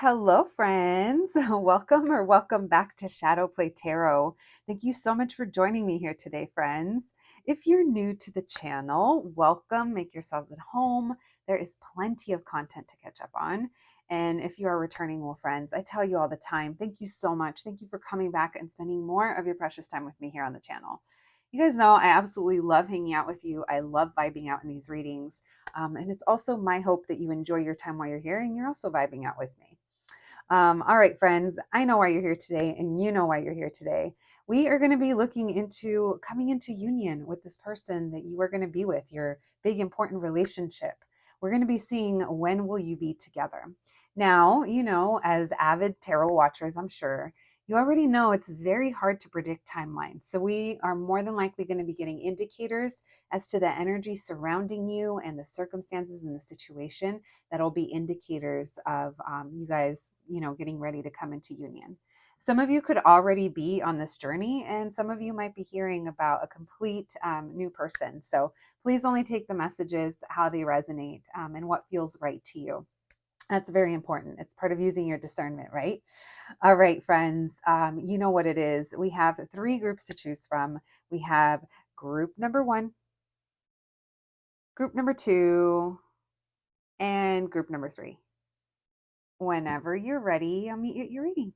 Hello, friends. Welcome back to Shadow Play Tarot. Thank you so much for joining me here today, friends. If you're new to the channel, welcome. Make yourselves at home. There is plenty of content to catch up on. And if you are returning, well, friends, I tell you all the time, thank you so much. Thank you for coming back and spending more of your precious time with me here on the channel. You guys know I absolutely love hanging out with you. I love vibing out in these readings. And it's also my hope that you enjoy your time while you're here and you're also vibing out with me. All right, friends, I know why you're here today, and you know why you're here today. We are going to be looking into coming into union with this person that you are going to be with, your big, important relationship. We're going to be seeing when will you be together. Now, as avid tarot watchers, I'm sure you already know it's very hard to predict timelines. So we are more than likely going to be getting indicators as to the energy surrounding you and the circumstances and the situation that'll be indicators of you guys, getting ready to come into union. Some of you could already be on this journey, and some of you might be hearing about a complete new person. So please only take the messages how they resonate and what feels right to you. That's very important. It's part of using your discernment, right? All right, friends, you know what it is. We have three groups to choose from. We have group number one, group number two, and group number three. Whenever you're ready, I'll meet you at your reading.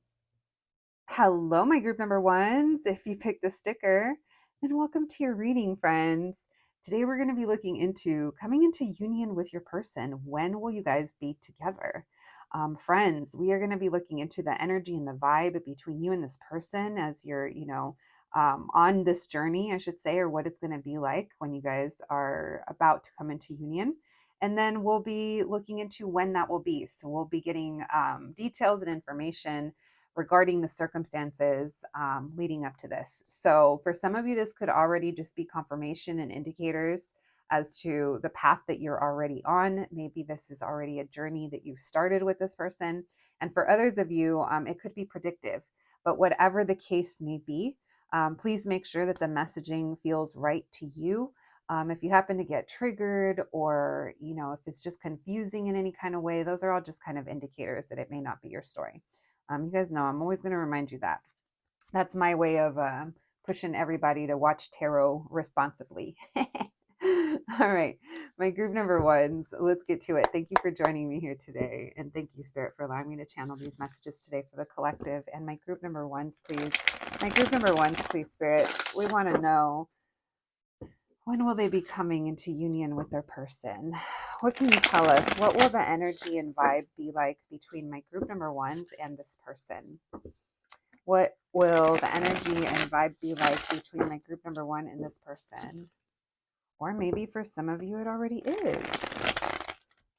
Hello, my group number ones. If you picked the sticker, then welcome to your reading, friends. Today, we're going to be looking into coming into union with your person. When will you guys be together? Friends, we are going to be looking into the energy and the vibe between you and this person as you're, on this journey, I should say, or what it's going to be like when you guys are about to come into union. And then we'll be looking into when that will be. So we'll be getting details and information regarding the circumstances leading up to this. So, for some of you, this could already just be confirmation and indicators as to the path that you're already on. Maybe this is already a journey that you've started with this person. And for others of you, it could be predictive. But whatever the case may be, please make sure that the messaging feels right to you. If you happen to get triggered or, if it's just confusing in any kind of way, those are all just kind of indicators that it may not be your story. You guys know I'm always going to remind you that. That's my way of pushing everybody to watch tarot responsibly. All right, my group number ones, let's get to it. Thank you for joining me here today. And thank you, Spirit, for allowing me to channel these messages today for the collective. And my group number ones, please. My group number ones, please, Spirit. We want to know, when will they be coming into union with their person? What can you tell us? What will the energy and vibe be like between my group number ones and this person? What will the energy and vibe be like between my group number one and this person? Or maybe for some of you, it already is.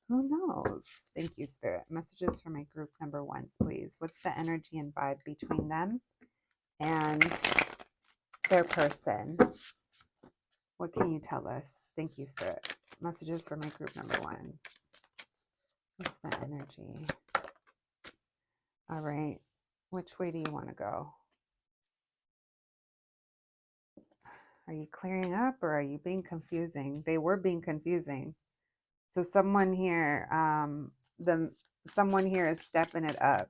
Who knows? Thank you, Spirit. Messages for my group number ones, please. What's the energy and vibe between them and their person? What can you tell us? Thank you, Spirit. Messages for my group number ones. What's the energy? All right. Which way do you want to go? Are you clearing up or are you being confusing? They were being confusing. So someone here, someone here is stepping it up.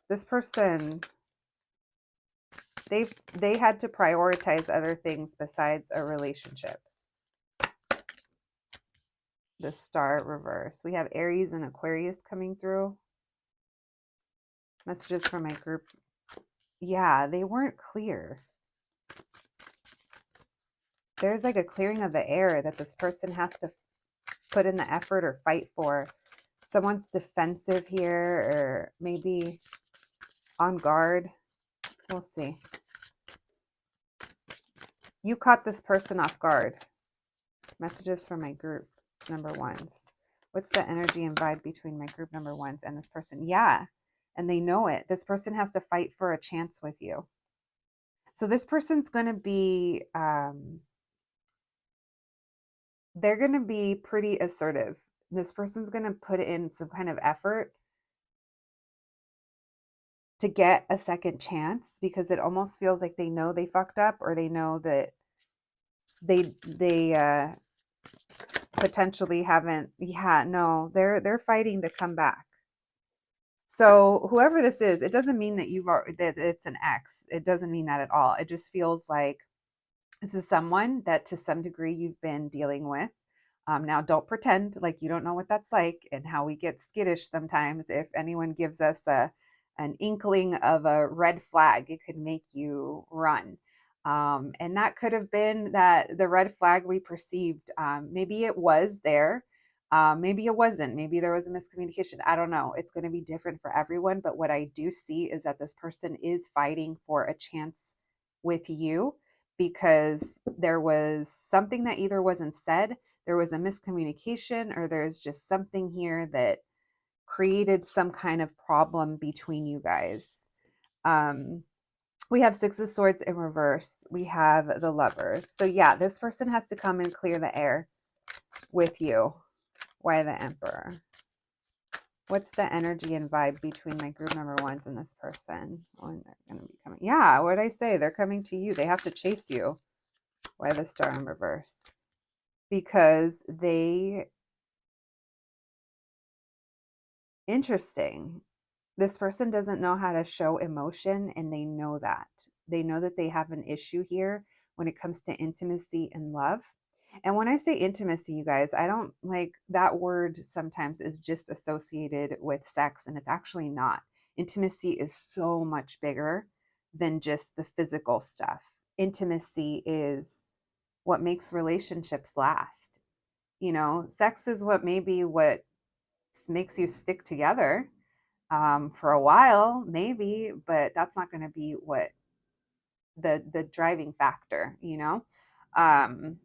This person, they had to prioritize other things besides a relationship. The Star reverse. We have Aries and Aquarius coming through. Messages from my group. Yeah, they weren't clear. There's like a clearing of the air that this person has to put in the effort or fight for. Someone's defensive here or maybe on guard. We'll see. You caught this person off guard. Messages from my group number ones. What's the energy and vibe between my group number ones and this person? Yeah, and they know it. This person has to fight for a chance with you. So this person's going to be, they're going to be pretty assertive. This person's going to put in some kind of effort to get a second chance because it almost feels like they know they fucked up or they know that they potentially haven't. Yeah, no, they're fighting to come back. So whoever this is, it doesn't mean that that it's an ex. It doesn't mean that at all. It just feels like this is someone that to some degree you've been dealing with. Now, don't pretend like you don't know what that's like and how we get skittish sometimes. If anyone gives us an inkling of a red flag, it could make you run. And that could have been that the red flag we perceived. Maybe it was there. Maybe it wasn't. Maybe there was a miscommunication. I don't know. It's going to be different for everyone. But what I do see is that this person is fighting for a chance with you because there was something that either wasn't said, there was a miscommunication, or there's just something here that created some kind of problem between you guys. We have Six of Swords in reverse. We have the Lovers. So yeah, this person has to come and clear the air with you. Why the Emperor? What's the energy and vibe between my group number ones and this person? Oh, they're going to be coming. Yeah, what did I say? They're coming to you. They have to chase you. Why the Star in reverse? Because interesting. This person doesn't know how to show emotion, and they know that. They know that they have an issue here when it comes to intimacy and love. And when I say intimacy, you guys, I don't like that word sometimes is just associated with sex, and it's actually not. Intimacy is so much bigger than just the physical stuff. Intimacy is what makes relationships last. Sex is what makes you stick together for a while, maybe, but that's not going to be what the driving factor, um,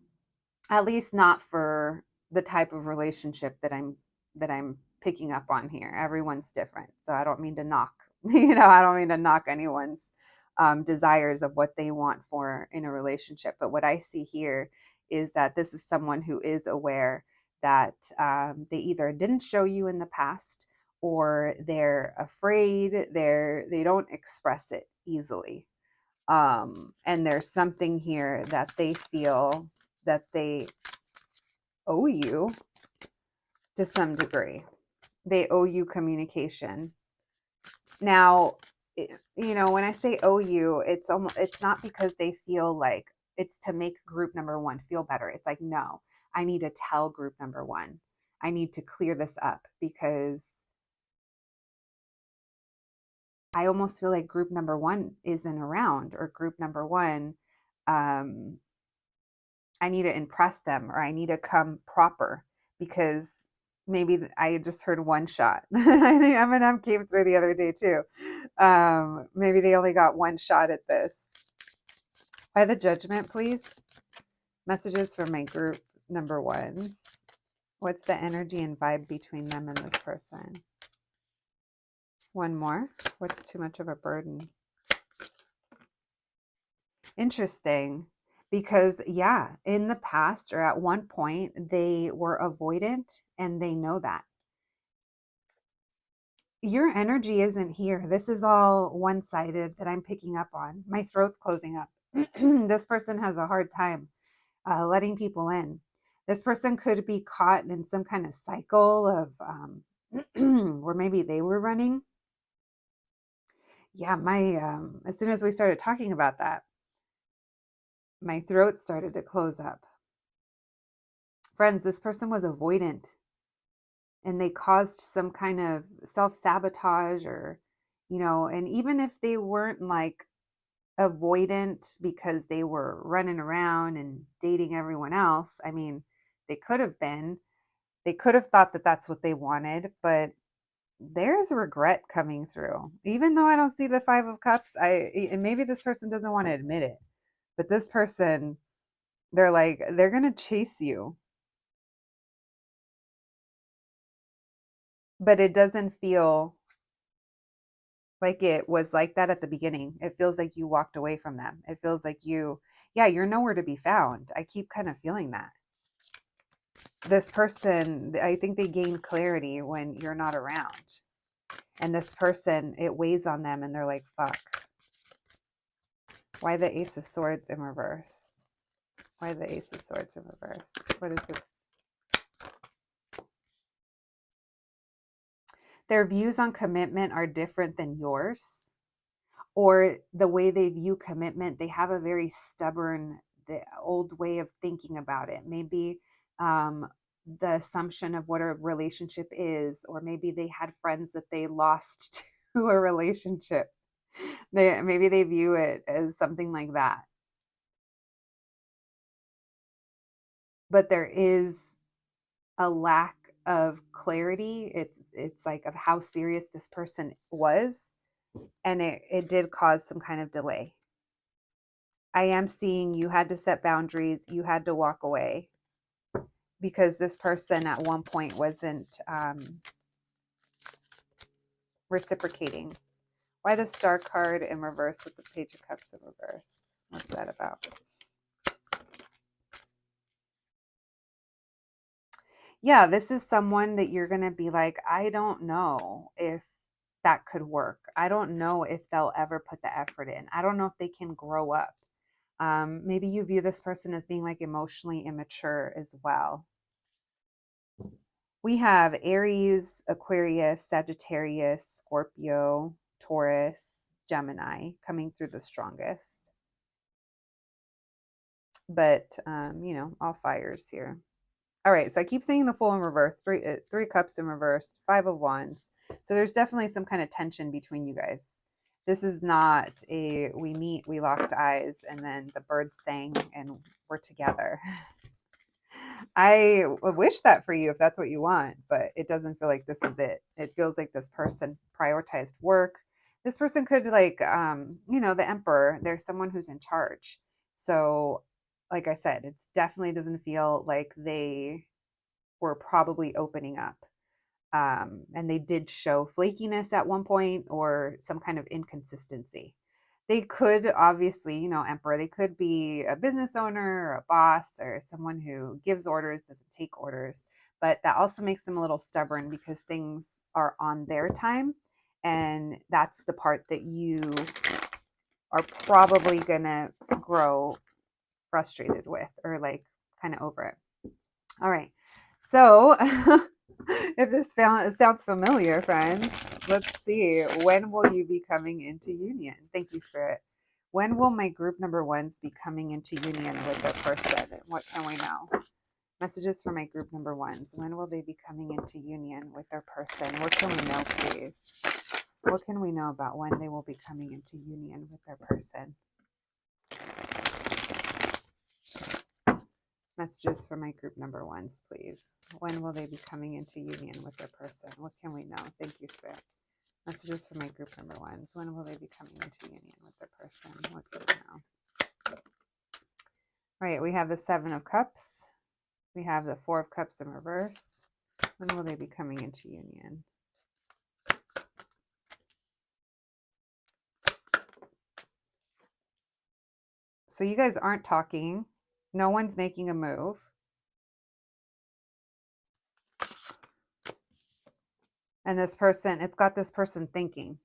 at least not for the type of relationship that I'm picking up on here. Everyone's different, so I don't mean to knock, I don't mean to knock anyone's desires of what they want for in a relationship. But what I see here is that this is someone who is aware that they either didn't show you in the past, or they're afraid, they don't express it easily. And there's something here that they feel that they owe you to some degree. They owe you communication. Now, when I say owe you, it's not because they feel like it's to make group number one feel better. It's like, no, I need to tell group number one. I need to clear this up because I almost feel like group number one isn't around, or group number one, I need to impress them, or I need to come proper because maybe I just heard one shot. I think Eminem came through the other day too. Maybe they only got one shot at this. By the Judgment, please. Messages for my group number ones. What's the energy and vibe between them and this person? One more. What's too much of a burden? Interesting. Because, yeah, in the past or at one point, they were avoidant and they know that. Your energy isn't here. This is all one-sided that I'm picking up on. My throat's closing up. This person has a hard time letting people in. This person could be caught in some kind of cycle of where maybe they were running. Yeah, as soon as we started talking about that, my throat started to close up. Friends, this person was avoidant and they caused some kind of self-sabotage, or, and even if they weren't like avoidant because they were running around and dating everyone else, I mean, they could have been. They could have thought that that's what they wanted, but there's regret coming through. Even though I don't see the Five of Cups, and maybe this person doesn't want to admit it, but this person, they're going to chase you. But it doesn't feel like it was like that at the beginning. It feels like you walked away from them. It feels like you're nowhere to be found. I keep kind of feeling that. This person, I think they gain clarity when you're not around. And this person, it weighs on them and they're like, fuck. Why the Ace of Swords in reverse? Why the Ace of Swords in reverse? What is it? Their views on commitment are different than yours, or the way they view commitment, they have a very stubborn, the old way of thinking about it. Maybe the assumption of what a relationship is, or maybe they had friends that they lost to a relationship. Maybe they view it as something like that. But there is a lack of clarity. It's like of how serious this person was, and it did cause some kind of delay. I am seeing you had to set boundaries, you had to walk away because this person at one point wasn't reciprocating. Why the Star card in reverse with the Page of Cups in reverse? What's that about? Yeah, this is someone that you're going to be like, I don't know if that could work. I don't know if they'll ever put the effort in. I don't know if they can grow up. Maybe you view this person as being like emotionally immature as well. We have Aries, Aquarius, Sagittarius, Scorpio, Taurus, Gemini coming through the strongest. But, all fires here. All right, so I keep saying the Fool in reverse, three cups in reverse, 5 of wands. So there's definitely some kind of tension between you guys. This is not a we meet, we locked eyes, and then the birds sang and we're together. I wish that for you if that's what you want, but it doesn't feel like this is it. It feels like this person prioritized work. This person could like, the emperor, there's someone who's in charge. So like I said, it definitely doesn't feel like they were probably opening up. And they did show flakiness at one point or some kind of inconsistency. They could obviously, emperor, they could be a business owner or a boss or someone who gives orders, doesn't take orders. But that also makes them a little stubborn because things are on their time. And that's the part that you are probably going to grow frustrated with or like kind of over it. All right. So if this sounds familiar, friends, let's see. When will you be coming into union? Thank you, Spirit. When will my group number ones be coming into union with their person? What can we know? Messages for my group number ones. When will they be coming into union with their person? What can we know, please? What can we know about when they will be coming into union with their person? Messages for my group number ones, please. When will they be coming into union with their person? What can we know? Thank you, Spirit. Messages for my group number ones. When will they be coming into union with their person? What can we know? All right, we have the 7 of Cups. We have the 4 of Cups in reverse. When will they be coming into union? So you guys aren't talking. No one's making a move. And this person, it's got this person thinking.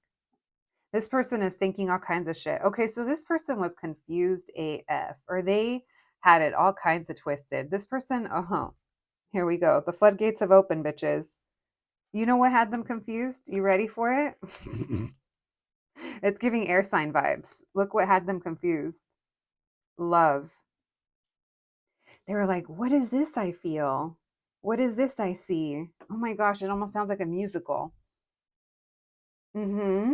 This person is thinking all kinds of shit. Okay, so this person was confused AF, or they had it all kinds of twisted. This person, here we go. The floodgates have opened, bitches. You know what had them confused? You ready for it? It's giving air sign vibes. Look what had them confused. Love. They were like, what is this I feel? What is this I see? Oh my gosh, it almost sounds like a musical. Mm-hmm.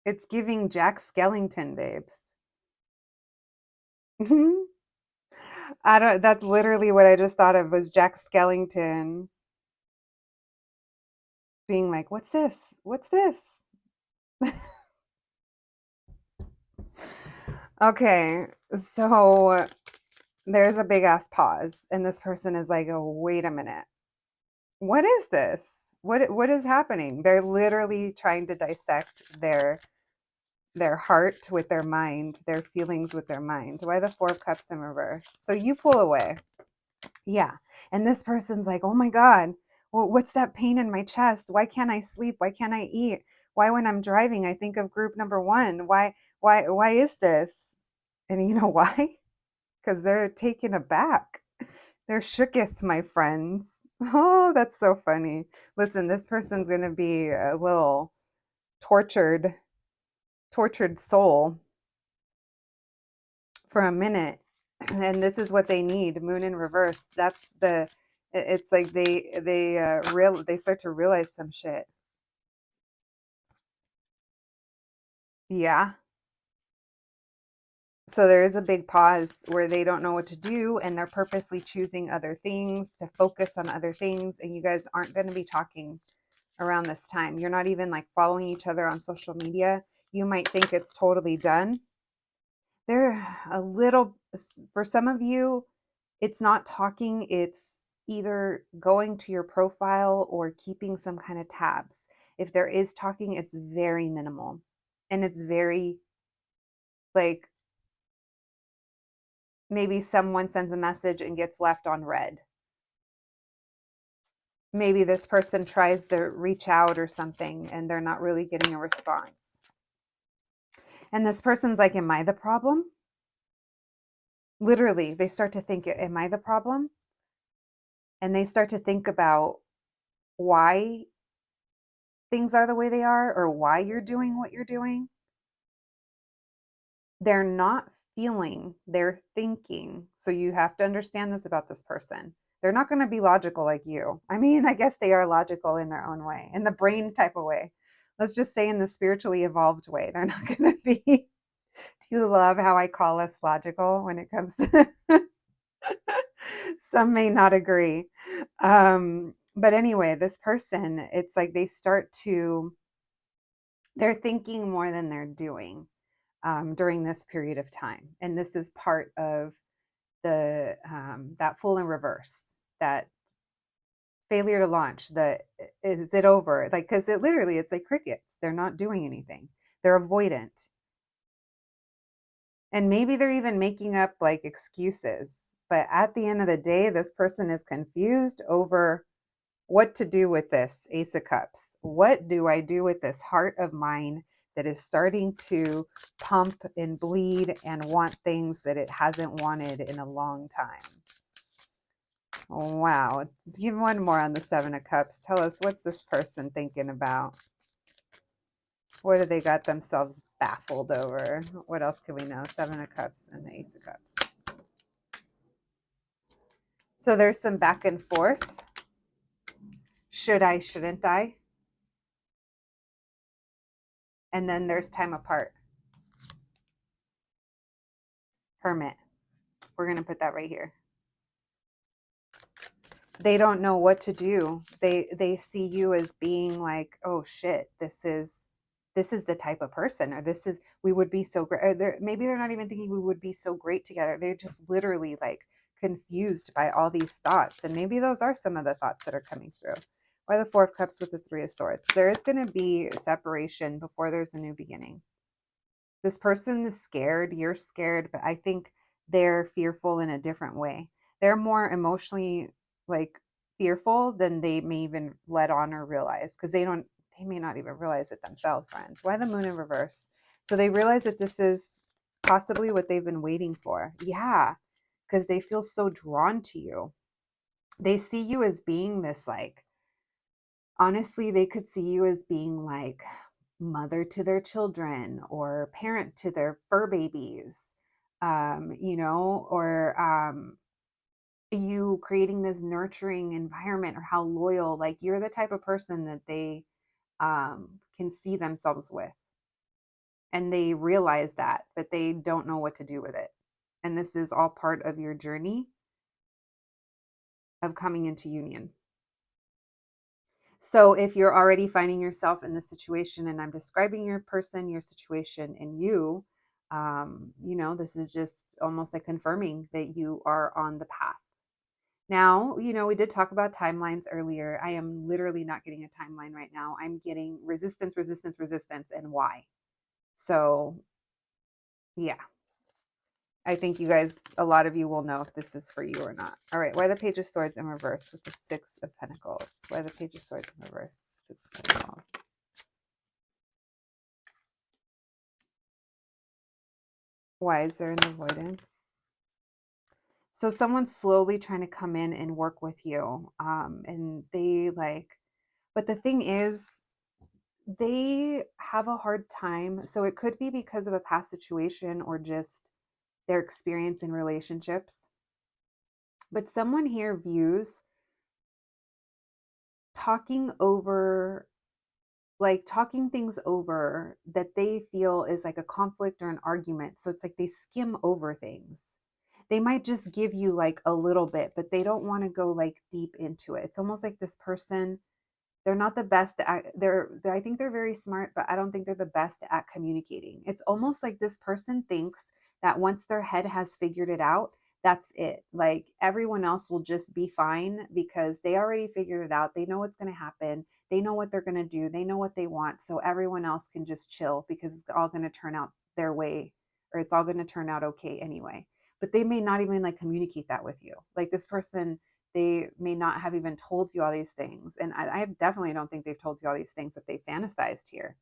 It's giving Jack Skellington, babes. That's literally what I just thought of was Jack Skellington being like, what's this? What's this? Okay, so there's a big ass pause, and this person is like, oh, wait a minute. What is this? What is happening? They're literally trying to dissect their heart with their mind, their feelings with their mind. Why the 4 of Cups in reverse? So you pull away. Yeah. And this person's like, oh my God, well, what's that pain in my chest? Why can't I sleep? Why can't I eat? Why when I'm driving, I think of group number 1? Why is this? And you know why? Because they're taken aback. They're shooketh, my friends. Oh, that's so funny. Listen, this person's going to be a little tortured, tortured soul for a minute. And this is what they need, moon in reverse. That's it's like they start to realize some shit. Yeah. So there is a big pause where they don't know what to do and they're purposely choosing other things to focus on other things. And you guys aren't going to be talking around this time. You're not even like following each other on social media. You might think it's totally done. They're a little, for some of you, it's not talking, it's either going to your profile or keeping some kind of tabs. If there is talking, it's very minimal and it's very like maybe someone sends a message and gets left on read. Maybe this person tries to reach out or something and they're not really getting a response. And this person's like, am I the problem? Literally, they start to think, am I the problem? And they start to think about why things are the way they are or why you're doing what you're doing. They're not feeling, they're thinking. So you have to understand this about this person. They're not going to be logical like you. I mean, I guess they are logical in their own way, in the brain type of way. Let's just say in the spiritually evolved way. They're not going to be. Do you love how I call us logical when it comes to some may not agree. But anyway, this person, it's like they're thinking more than they're doing during this period of time. And this is part of the that Fool in reverse, that failure to launch, the is it over? Like, because it's like crickets. They're not doing anything. They're avoidant. And maybe they're even making up like excuses. But at the end of the day, this person is confused over what to do with this Ace of Cups. What do I do with this heart of mine that is starting to pump and bleed and want things that it hasn't wanted in a long time? Wow. Give one more on the Seven of Cups. Tell us, what's this person thinking about? What do they got themselves baffled over? What else can we know? Seven of Cups and the Ace of Cups. So there's some back and forth. Should I, shouldn't I? And then there's time apart. Hermit. We're going to put that right here. They don't know what to do. They see you as being like, oh shit, this is the type of person, or we would be so great. Maybe they're not even thinking we would be so great together. They're just literally like confused by all these thoughts. And maybe those are some of the thoughts that are coming through. Why the Four of Cups with the Three of Swords? There is going to be separation before there's a new beginning. This person is scared. You're scared, but I think they're fearful in a different way. They're more emotionally like fearful than they may even let on or realize, because they may not even realize it themselves, friends. Why the Moon in reverse? So they realize that this is possibly what they've been waiting for. Yeah, because they feel so drawn to you. They see you as being this like, honestly, they could see you as being like mother to their children or parent to their fur babies, or you creating this nurturing environment, or how loyal, like you're the type of person that they can see themselves with. And they realize that, but they don't know what to do with it. And this is all part of your journey of coming into union. So if you're already finding yourself in this situation, and I'm describing your person, your situation, and this is just almost like confirming that you are on the path. Now, we did talk about timelines earlier. I am literally not getting a timeline right now. I'm getting resistance, resistance, resistance, and why. So, yeah. I think a lot of you will know if this is for you or not. All right. Why the Page of Swords in reverse with the Six of Pentacles? Why the Page of Swords in reverse? Six of Pentacles. Why is there an avoidance? So someone's slowly trying to come in and work with you. And they like, but the thing is, they have a hard time. So it could be because of a past situation or just their experience in relationships. But someone here views talking over, like talking things over that they feel is like a conflict or an argument. So it's like they skim over things. They might just give you like a little bit, but they don't want to go like deep into it. It's almost like this person, they're not the best at, I think they're very smart, but I don't think they're the best at communicating. It's almost like this person thinks that once their head has figured it out, that's it. Like everyone else will just be fine because they already figured it out. They know what's going to happen. They know what they're going to do. They know what they want. So everyone else can just chill because it's all going to turn out their way, or it's all going to turn out okay anyway. But they may not even like communicate that with you. Like this person, they may not have even told you all these things. And I definitely don't think they've told you all these things that they fantasized here.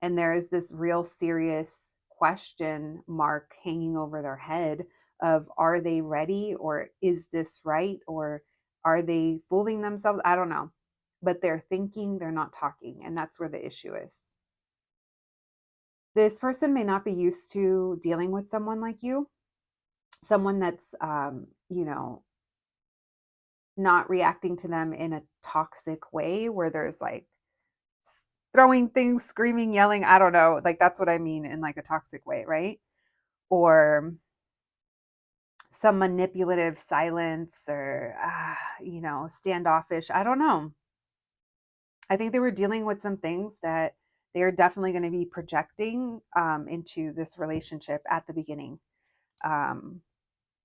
And there is this real serious question mark hanging over their head of, are they ready, or is this right, or are they fooling themselves? I don't know. But they're thinking, they're not talking. And that's where the issue is. This person may not be used to dealing with someone like you, someone that's, not reacting to them in a toxic way where there's like throwing things, screaming, yelling. I don't know. Like that's what I mean in like a toxic way, right? Or some manipulative silence or, standoffish. I don't know. I think they were dealing with some things that they are definitely going to be projecting into this relationship at the beginning. Um,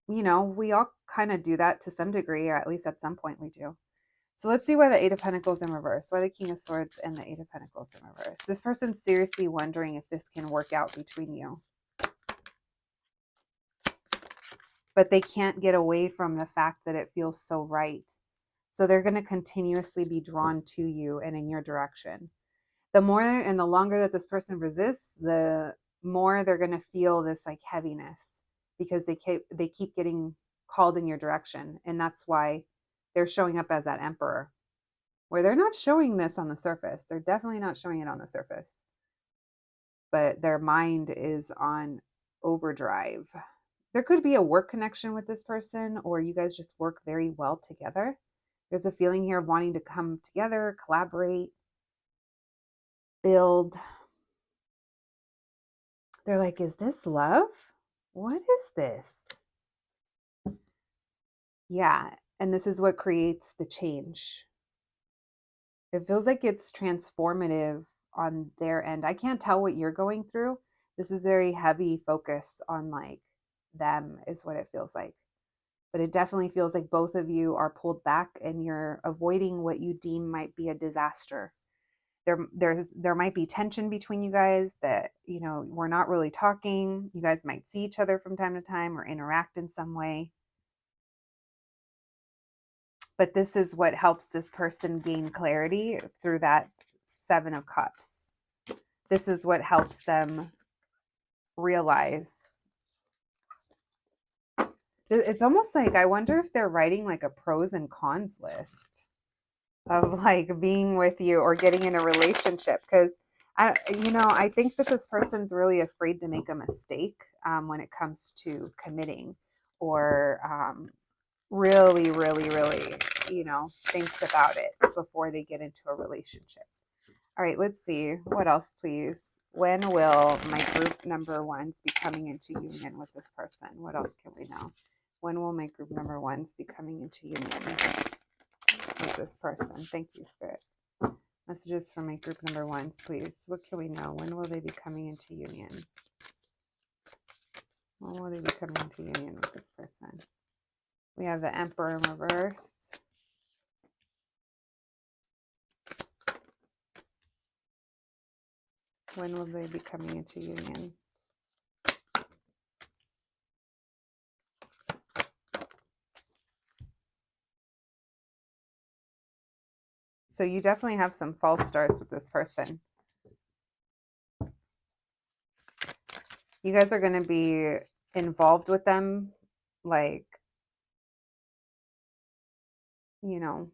we all kind of do that to some degree, or at least at some point we do. So let's see why the Eight of Pentacles in reverse, why the King of Swords and the Eight of Pentacles in reverse. This person's seriously wondering if this can work out between you. But they can't get away from the fact that it feels so right. So they're going to continuously be drawn to you and in your direction. The more and the longer that this person resists, the more they're going to feel this like heaviness because they keep getting called in your direction. And that's why they're showing up as that Emperor, where they're not showing this on the surface. They're definitely not showing it on the surface. But their mind is on overdrive. There could be a work connection with this person, or you guys just work very well together. There's a feeling here of wanting to come together, collaborate, build. They're like, is this love? What is this? Yeah. And this is what creates the change. It feels like it's transformative on their end. I can't tell what you're going through. This is very heavy focus on like them is what it feels like. But it definitely feels like both of you are pulled back and you're avoiding what you deem might be a disaster. There might be tension between you guys that, we're not really talking. You guys might see each other from time to time or interact in some way. But this is what helps this person gain clarity through that Seven of Cups. This is what helps them realize. It's almost like I wonder if they're writing like a pros and cons list of like being with you or getting in a relationship, because I think that this person's really afraid to make a mistake when it comes to committing, or really, really, really, thinks about it before they get into a relationship. All right, let's see. What else, please? When will my group number ones be coming into union with this person? What else can we know? When will my group number ones be coming into union with this person? Thank you, Spirit. Messages for my group number ones, please. What can we know? When will they be coming into union? When will they be coming into union with this person? We have the Emperor in reverse. When will they be coming into union? So you definitely have some false starts with this person. You guys are going to be involved with them, like you know,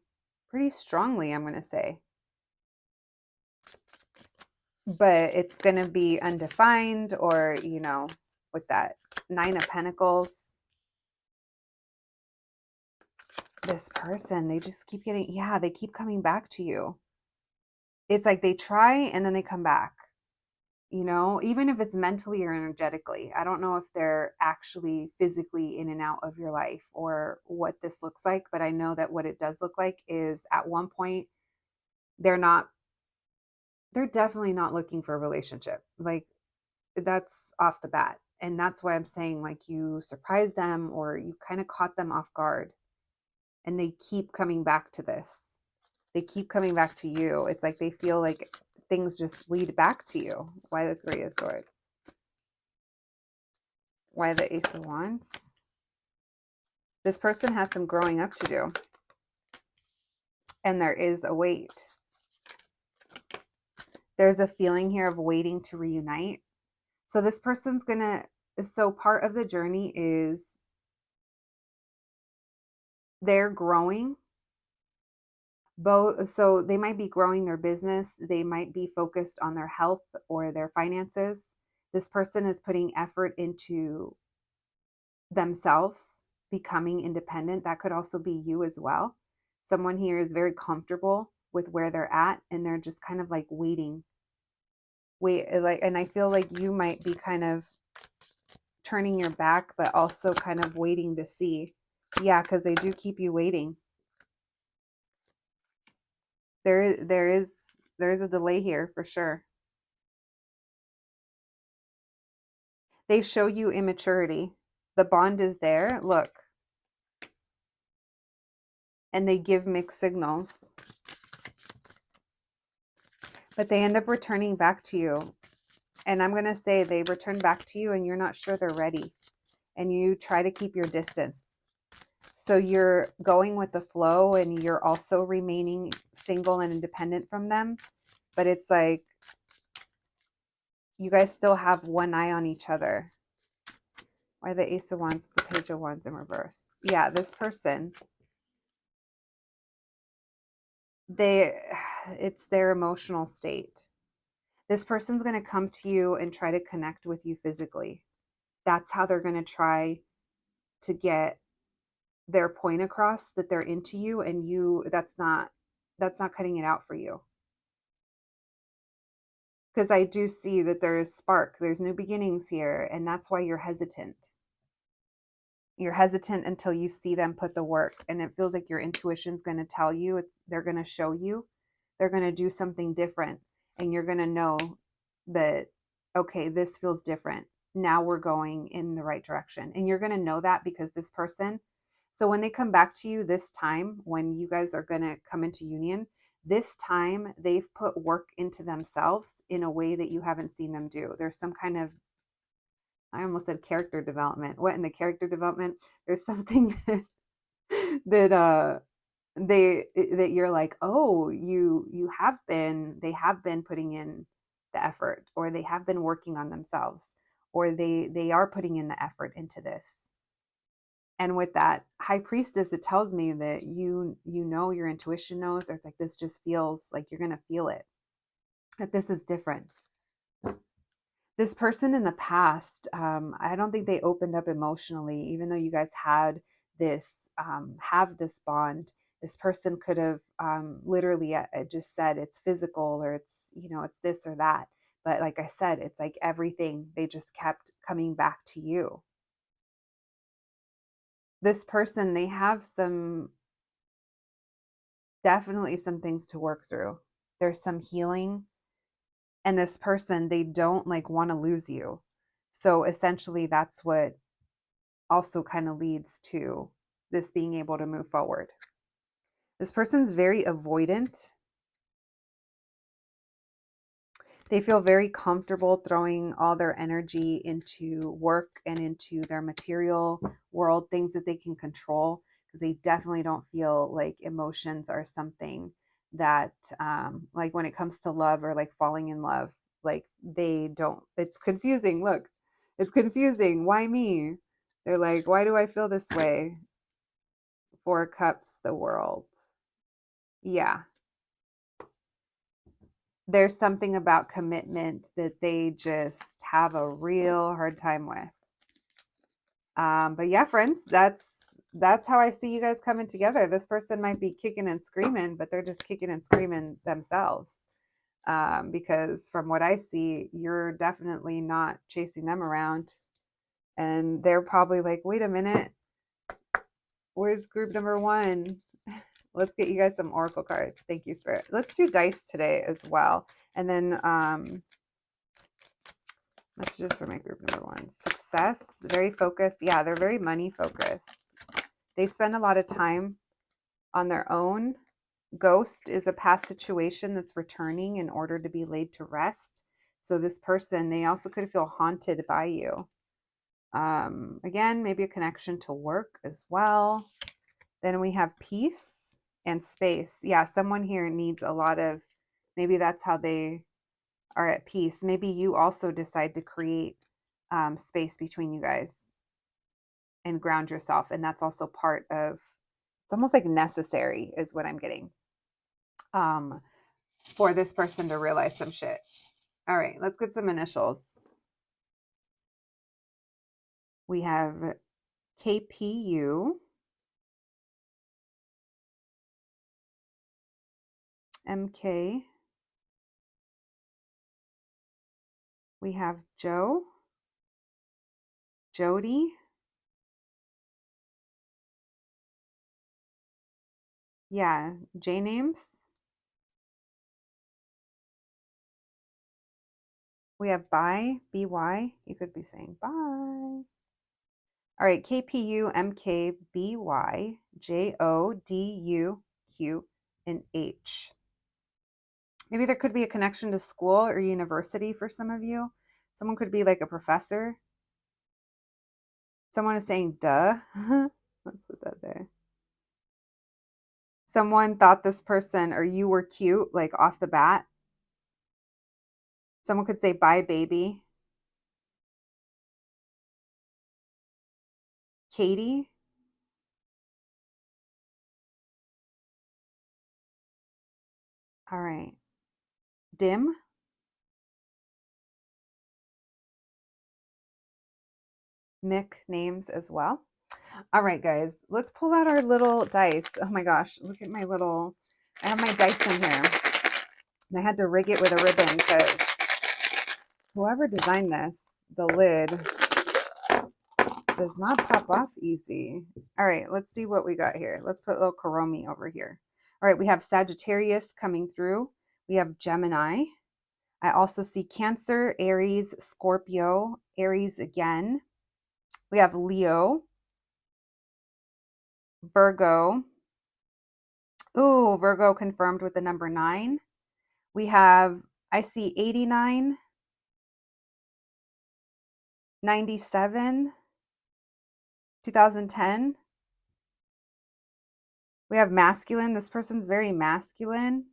pretty strongly, I'm going to say. But it's going to be undefined, or, with that Nine of Pentacles, this person, they just keep getting, they keep coming back to you. It's like they try and then they come back, even if it's mentally or energetically. I don't know if they're actually physically in and out of your life or what this looks like, but I know that what it does look like is at one point they're definitely not looking for a relationship. Like, that's off the bat. And that's why I'm saying, like, you surprise them or you kind of caught them off guard, and they keep coming back to this. They keep coming back to you. It's like they feel like things just lead back to you. Why the Three of Swords? Why the Ace of Wands? This person has some growing up to do. And there is a wait. There's a feeling here of waiting to reunite. So this person's so part of the journey is they're growing. So they might be growing their business. They might be focused on their health or their finances. This person is putting effort into themselves, becoming independent. That could also be you as well. Someone here is very comfortable with where they're at, and they're just kind of like waiting. And I feel like you might be kind of turning your back, but also kind of waiting to see. Yeah, because they do keep you waiting. There is a delay here for sure. They show you immaturity. The bond is there. Look. And they give mixed signals. But they end up returning back to you. And I'm going to say they return back to you and you're not sure they're ready. And you try to keep your distance. So you're going with the flow and you're also remaining single and independent from them. But it's like you guys still have one eye on each other. Why the Ace of Wands, the Page of Wands in reverse? Yeah, this person, it's their emotional state. This person's going to come to you and try to connect with you physically. That's how they're going to try to get their point across, that they're into you, and that's not cutting it out for you. Because I do see that there's spark, there's new beginnings here, and that's why you're hesitant. You're hesitant until you see them put the work, and it feels like your intuition's going to tell you, they're going to show you, they're going to do something different, and you're going to know that, okay, this feels different. Now we're going in the right direction. And you're going to know that because this person, so when they come back to you this time, when you guys are going to come into union, this time they've put work into themselves in a way that you haven't seen them do. There's some kind of, I almost said character development. What in the character development? There's something that that you're like, oh, they have been putting in the effort, or they have been working on themselves, or they are putting in the effort into this. And with that High Priestess, it tells me that your intuition knows, or it's like, this just feels like you're going to feel it, that this is different. This person in the past, I don't think they opened up emotionally, even though you guys had this, have this bond. This person could have literally just said it's physical, or it's, it's this or that. But like I said, it's like everything, they just kept coming back to you. This person, they have definitely some things to work through. There's some healing. And this person, they don't like want to lose you. So essentially that's what also kind of leads to this being able to move forward. This person's very avoidant. They feel very comfortable throwing all their energy into work and into their material world, things that they can control, because they definitely don't feel like emotions are something that, like when it comes to love or like falling in love, like they don't, it's confusing. Look, it's confusing. Why me? They're like, why do I feel this way? Four Cups, the world. Yeah. There's something about commitment that they just have a real hard time with. But yeah, friends, that's how I see you guys coming together. This person might be kicking and screaming, but they're just kicking and screaming themselves. Because from what I see, you're definitely not chasing them around. And they're probably like, wait a minute, where's group number one? Let's get you guys some oracle cards. Thank you, Spirit. Let's do dice today as well. And then messages for my group number one. Success, very focused. Yeah, they're very money focused. They spend a lot of time on their own. Ghost is a past situation that's returning in order to be laid to rest. So this person, they also could feel haunted by you. Again, maybe a connection to work as well. Then we have peace and space. Yeah, someone here needs a lot of, maybe that's how they are at peace. Maybe you also decide to create space between you guys and ground yourself. And that's also part of, it's almost like necessary is what I'm getting for this person to realize some shit. All right, let's get some initials. We have KPU, MK. We have Joe, Jody. Yeah, J names. We have bye, BY. You could be saying bye. All right, KPU, MK, BY, JO, DU, and H. Maybe there could be a connection to school or university for some of you. Someone could be like a professor. Someone is saying duh. Let's put that there. Someone thought this person or you were cute, like off the bat. Someone could say bye, baby. Katie. All right. Dim. Mick names as well. All right, guys, let's pull out our little dice. Oh my gosh, look at my little, I have my dice in here. And I had to rig it with a ribbon because whoever designed this, the lid does not pop off easy. All right, let's see what we got here. Let's put a little Kuromi over here. All right, we have Sagittarius coming through. We have Gemini. I also see Cancer, Aries, Scorpio, Aries again. We have Leo, Virgo. Ooh, Virgo confirmed with the number 9. We have, I see 89, 97, 2010. We have masculine. This person's very masculine.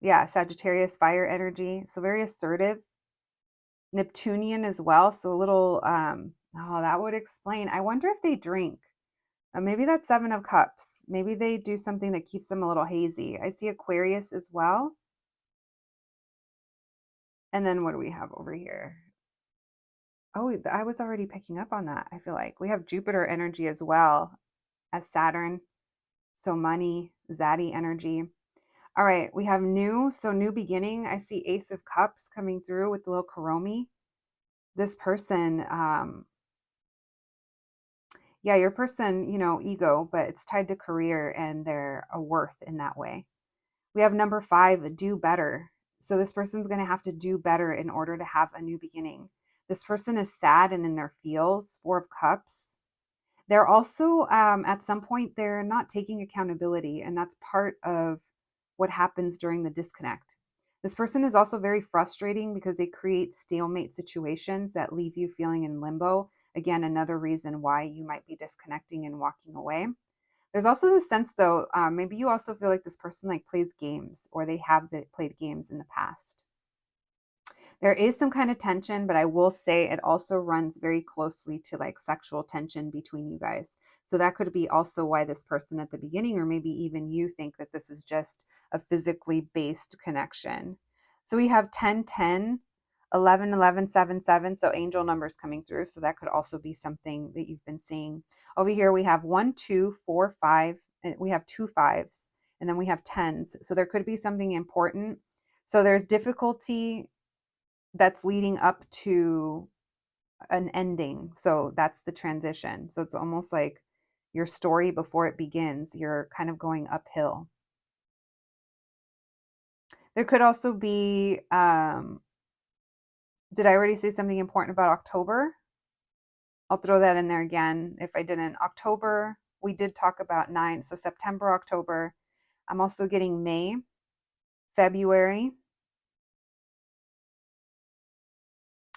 Yeah, Sagittarius, fire energy. So very assertive. Neptunian as well. So a little, oh, that would explain. I wonder if they drink. Maybe that's 7 of Cups. Maybe they do something that keeps them a little hazy. I see Aquarius as well. And then what do we have over here? Oh, I was already picking up on that. I feel like we have Jupiter energy as well as Saturn. So money, Zaddy energy. All right, we have new. So new beginning. I see Ace of Cups coming through with the little Kuromi. This person, yeah, your person, ego, but it's tied to career and their a worth in that way. We have number 5, do better. So this person's going to have to do better in order to have a new beginning. This person is sad and in their feels, 4 of Cups. They're also, at some point, they're not taking accountability, and that's part of what happens during the disconnect. This person is also very frustrating because they create stalemate situations that leave you feeling in limbo. Again, another reason why you might be disconnecting and walking away. There's also this sense, though, maybe you also feel like this person like plays games or they have played games in the past. There is some kind of tension, but I will say it also runs very closely to like sexual tension between you guys. So that could be also why this person at the beginning, or maybe even you, think that this is just a physically based connection. So we have 10, 10, 11, 11, 7, 7. So angel numbers coming through. So that could also be something that you've been seeing. Over here, we have 1, 2, 4, 5. And we have two fives, and then we have tens. So there could be something important. So there's difficulty that's leading up to an ending. So that's the transition. So it's almost like your story before it begins, you're kind of going uphill. There could also be, did I already say something important about October? I'll throw that in there again if I didn't. October, we did talk about 9. So September, October. I'm also getting May, February.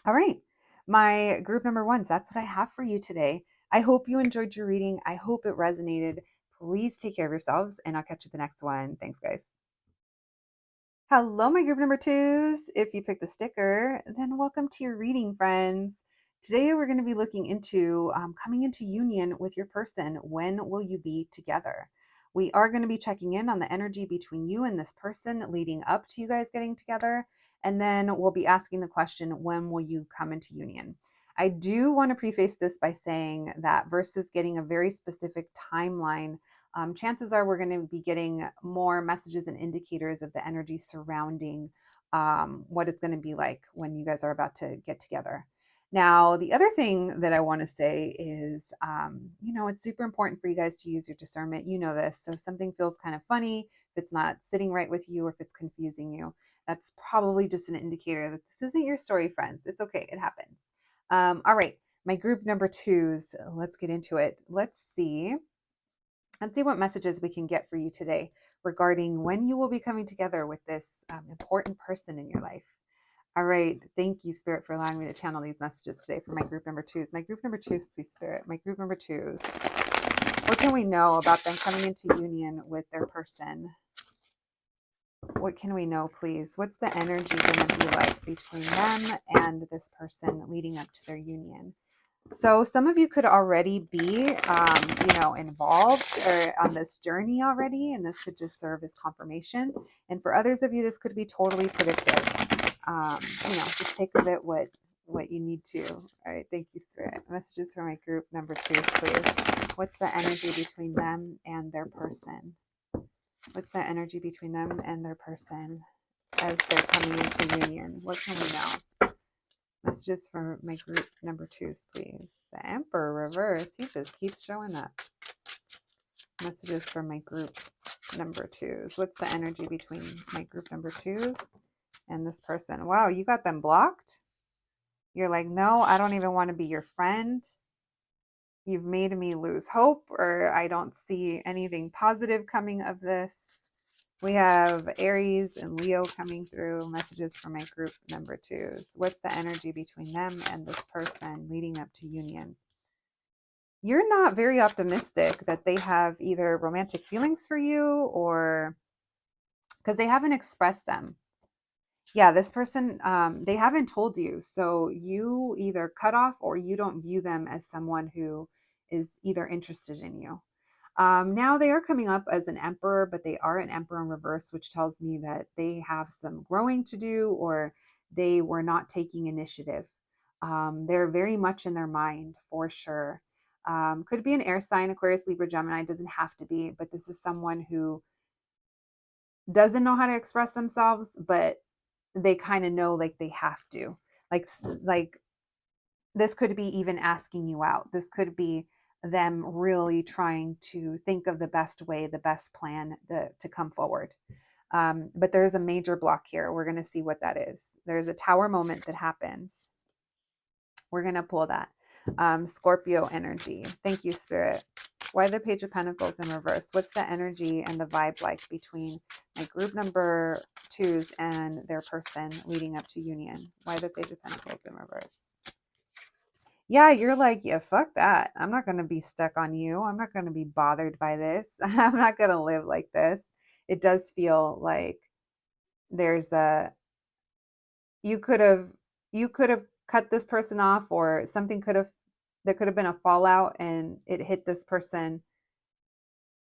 All right. My group number ones, that's what I have for you today. I hope you enjoyed your reading. I hope it resonated. Please take care of yourselves, and I'll catch you at the next one. Thanks, guys. Hello, my group number twos. If you picked the sticker, then welcome to your reading, friends. Today, we're going to be looking into coming into union with your person. When will you be together? We are going to be checking in on the energy between you and this person leading up to you guys getting together. And then we'll be asking the question, when will you come into union? I do want to preface this by saying that versus getting a very specific timeline, chances are we're going to be getting more messages and indicators of the energy surrounding what it's going to be like when you guys are about to get together. Now, the other thing that I want to say is, it's super important for you guys to use your discernment. You know this. So if something feels kind of funny, if it's not sitting right with you, or if it's confusing you, that's probably just an indicator that this isn't your story, friends. It's okay. It happens. All right. My group number twos, let's get into it. Let's see what messages we can get for you today regarding when you will be coming together with this important person in your life. All right. Thank you, Spirit, for allowing me to channel these messages today for my group number twos. My group number twos, please, Spirit. My group number twos. What can we know about them coming into union with their person? What can we know, please? What's the energy going to be like between them and this person leading up to their union? So some of you could already be, involved or on this journey already, and this could just serve as confirmation. And for others of you, this could be totally predictive. Just take of it what you need to. All right, thank you, Spirit. Messages for my group number twos, please. What's the energy between them and their person? What's the energy between them and their person as they're coming into union? What can we know? Messages for my group number twos, please. The Emperor reverse, he just keeps showing up. Messages for my group number twos. What's the energy between my group number twos and this person? Wow, you got them blocked? You're like, no, I don't even want to be your friend. You've made me lose hope, or I don't see anything positive coming of this. We have Aries and Leo coming through. Messages for my group number twos. What's the energy between them and this person leading up to union? You're not very optimistic that they have either romantic feelings for you, or because they haven't expressed them. Yeah, this person, they haven't told you. So you either cut off or you don't view them as someone who is either interested in you. Now they are coming up as an emperor, but they are an emperor in reverse, which tells me that they have some growing to do, or they were not taking initiative. They're very much in their mind for sure. Could be an air sign, Aquarius, Libra, Gemini, doesn't have to be, but this is someone who doesn't know how to express themselves, but they kind of know like they have to. Like this could be even asking you out. This could be them really trying to think of the best way, the best plan to come forward. But there's a major block here. We're going to see what that is. There's a tower moment that happens. We're going to pull that. Scorpio energy. Thank you, Spirit. Why the Page of Pentacles in reverse? What's the energy and the vibe like between my group number twos and their person leading up to union? Why the Page of Pentacles in reverse? Yeah, you're like, yeah, fuck that. I'm not going to be stuck on you. I'm not going to be bothered by this. I'm not going to live like this. It does feel like there's you could have you could have cut this person off, or something could have there could have been a fallout and it hit this person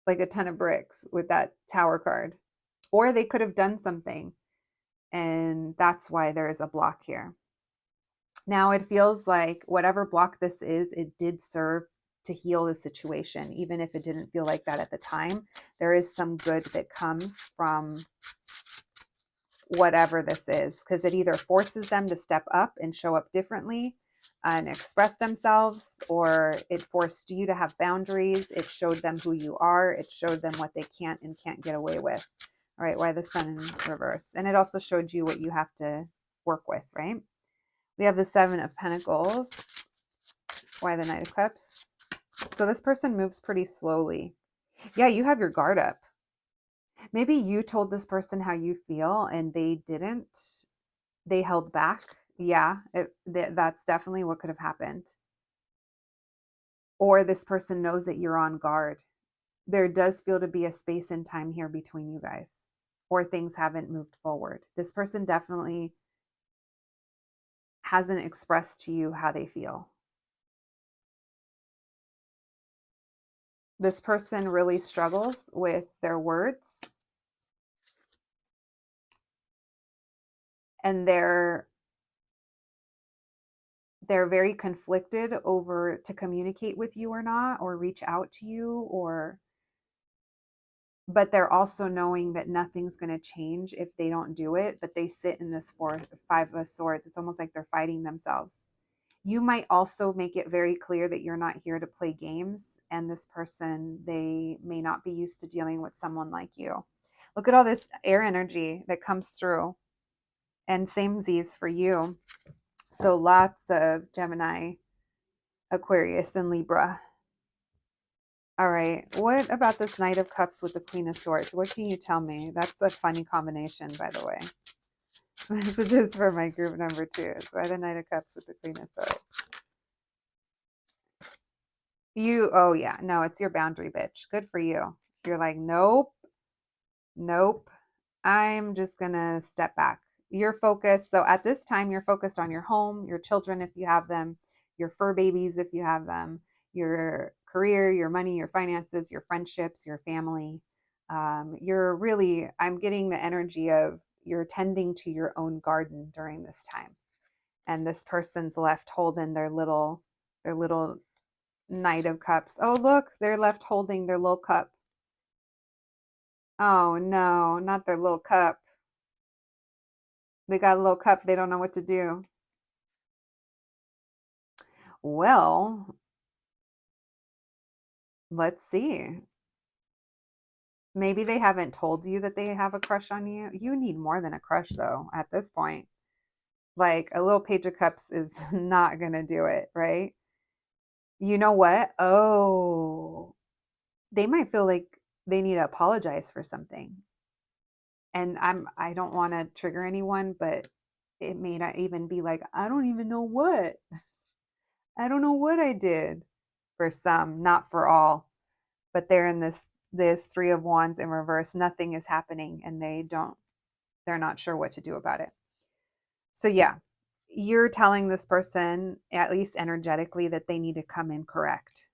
like a ton of bricks with that tower card. Or they could have done something, and that's why there is a block here. Now it feels like whatever block this is, it did serve to heal the situation, even if it didn't feel like that at the time. There is some good that comes from whatever this is, because it either forces them to step up and show up differently and express themselves, or it forced you to have boundaries. It showed them who you are. It showed them what they can't and can't get away with. All right, why the sun in reverse? And it also showed you what you have to work with, right? We have the Seven of Pentacles. Why the Knight of Cups? So this person moves pretty slowly. Yeah, you have your guard up. Maybe you told this person how you feel and they didn't. They held back. Yeah, that's definitely what could have happened. Or this person knows that you're on guard. There does feel to be a space and time here between you guys, or things haven't moved forward. This person definitely hasn't expressed to you how they feel. This person really struggles with their words, and they're very conflicted over to communicate with you or not, or reach out to you, or but they're also knowing that nothing's going to change if they don't do it. But they sit in this Five of Swords. It's almost like they're fighting themselves. You might also make it very clear that you're not here to play games, and this person, they may not be used to dealing with someone like you. Look at all this air energy that comes through, and samesies for you. So lots of Gemini, Aquarius, and Libra. All right. What about this Knight of Cups with the Queen of Swords? What can you tell me? That's a funny combination, by the way. Messages for my group number 2. So why the Knight of Cups with the Queen of Swords? Oh yeah, no, it's your boundary, bitch. Good for you. You're like, nope, nope. I'm just gonna step back. You're focused. So at this time, you're focused on your home, your children, if you have them, your fur babies, if you have them, your career, your money, your finances, your friendships, your family. You're really, I'm getting the energy of you're tending to your own garden during this time. And this person's left holding their little Knight of Cups. Oh, look, they're left holding their little cup. Oh no, not their little cup. They got a little cup. They don't know what to do. Well, let's see. Maybe they haven't told you that they have a crush on you. You need more than a crush, though, at this point. Like a little Page of Cups is not going to do it, right? You know what? Oh, they might feel like they need to apologize for something. And I don't want to trigger anyone, but it may not even be like, I don't even know what. I don't know what I did. For some, not for all. But they're in this 3 of Wands in reverse. Nothing is happening, and they're not sure what to do about it. So yeah, you're telling this person, at least energetically, that they need to come in correct.